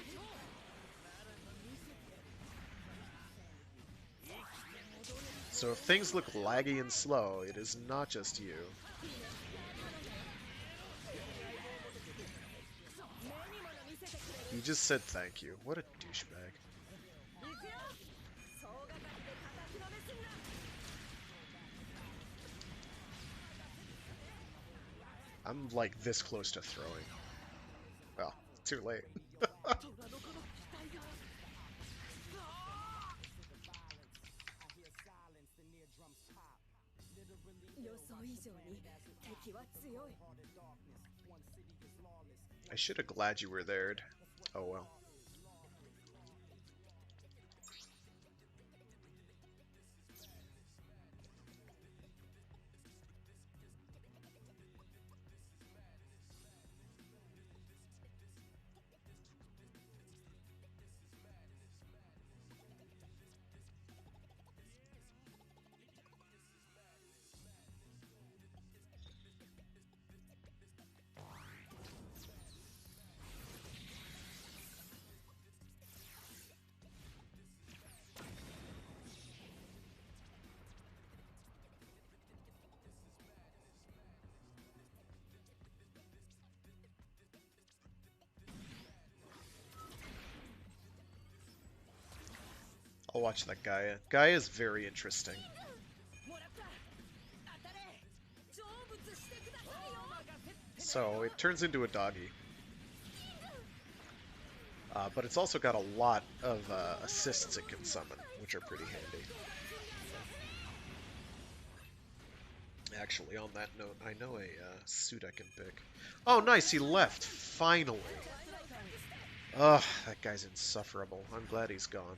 So if things look laggy and slow, it is not just you. He just said thank you. What a douchebag. I'm like this close to throwing. Well, too late. I should have glad you were there. Oh well. I'll watch that Gaia. Gaia is very interesting. So, it turns into a doggy. But it's also got a lot of assists it can summon, which are pretty handy. Actually, on that note, I know a suit I can pick. Oh, nice, he left! Finally! Ugh, that guy's insufferable. I'm glad he's gone.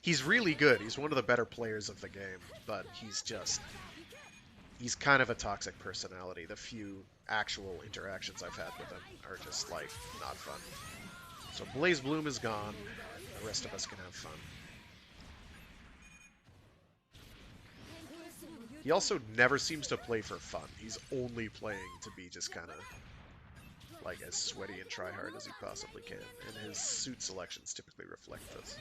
He's really good. He's one of the better players of the game, but he's kind of a toxic personality. The few actual interactions I've had with him are just, like, not fun. So Blaze Bloom is gone. The rest of us can have fun. He also never seems to play for fun. He's only playing to be just kind of like as sweaty and try-hard as he possibly can, and his suit selections typically reflect this.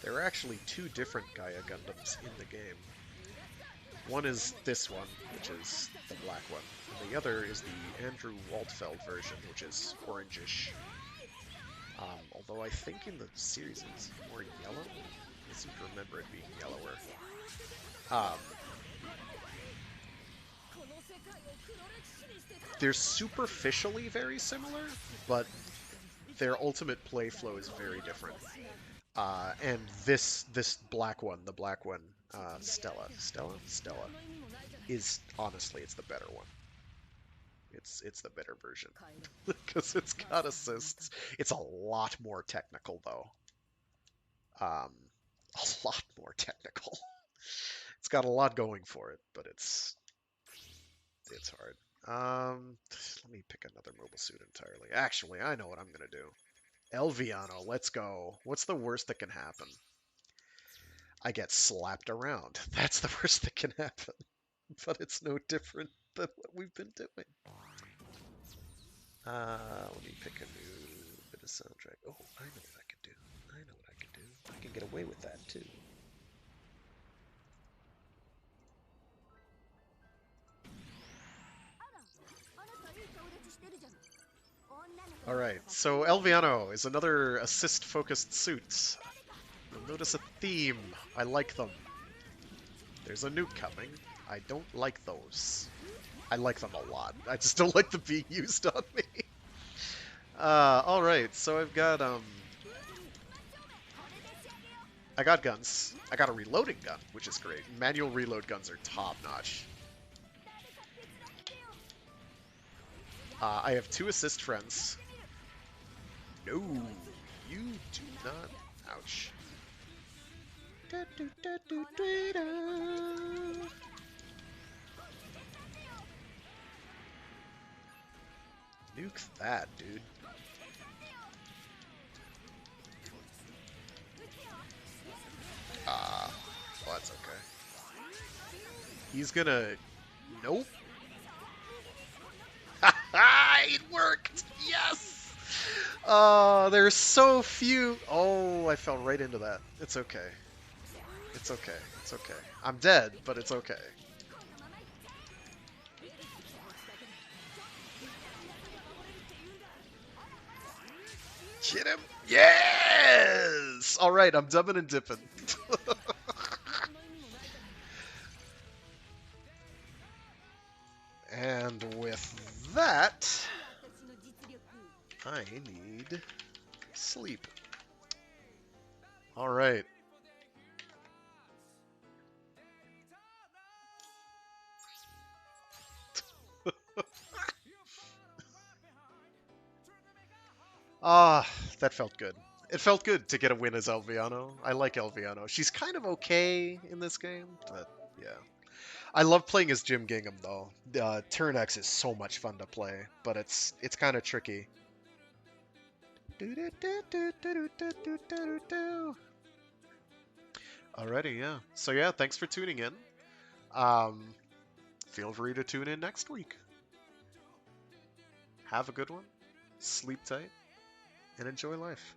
There are actually two different Gaia Gundams in the game. One is this one, which is the black one, and the other is the Andrew Waldfeld version, which is orangish. Although I think in the series it's more yellow. I seem to remember it being yellower. They're superficially very similar, but their ultimate play flow is very different. And this black one, the black one, Stella, is honestly it's the better one. It's the better version because it's got assists. It's a lot more technical though. A lot more technical. It's got a lot going for it, but it's hard. Let me pick another mobile suit entirely. Actually, I know what I'm gonna do. Elviano, let's go. What's the worst that can happen? I get slapped around. That's the worst that can happen. But it's no different than what we've been doing. Let me pick a new bit of soundtrack. Oh, I know what I can do. I know what I can do. I can get away with that too. Alright, so Elviano is another assist-focused suit. You'll notice a theme. I like them. There's a nuke coming. I don't like those. I like them a lot. I just don't like them being used on me. Alright, so I've got, I got guns. I got a reloading gun, which is great. Manual reload guns are top-notch. I have 2 assist friends. No, you do not. Ouch. Nuke that, dude. Well, that's okay. He's gonna... Nope. It worked! Yes! There's so few... Oh, I fell right into that. It's okay. It's okay. It's okay. I'm dead, but it's okay. Hit him! Yes! Alright, I'm dubbing and dipping. And with that, I need sleep. Alright. That felt good. It felt good to get a win as Elviano. I like Elviano. She's kind of okay in this game, but yeah. I love playing as Jim Gingham though. Turn X is so much fun to play, but it's kind of tricky. Alrighty, yeah. So yeah, thanks for tuning in. Feel free to tune in next week. Have a good one. Sleep tight. And enjoy life.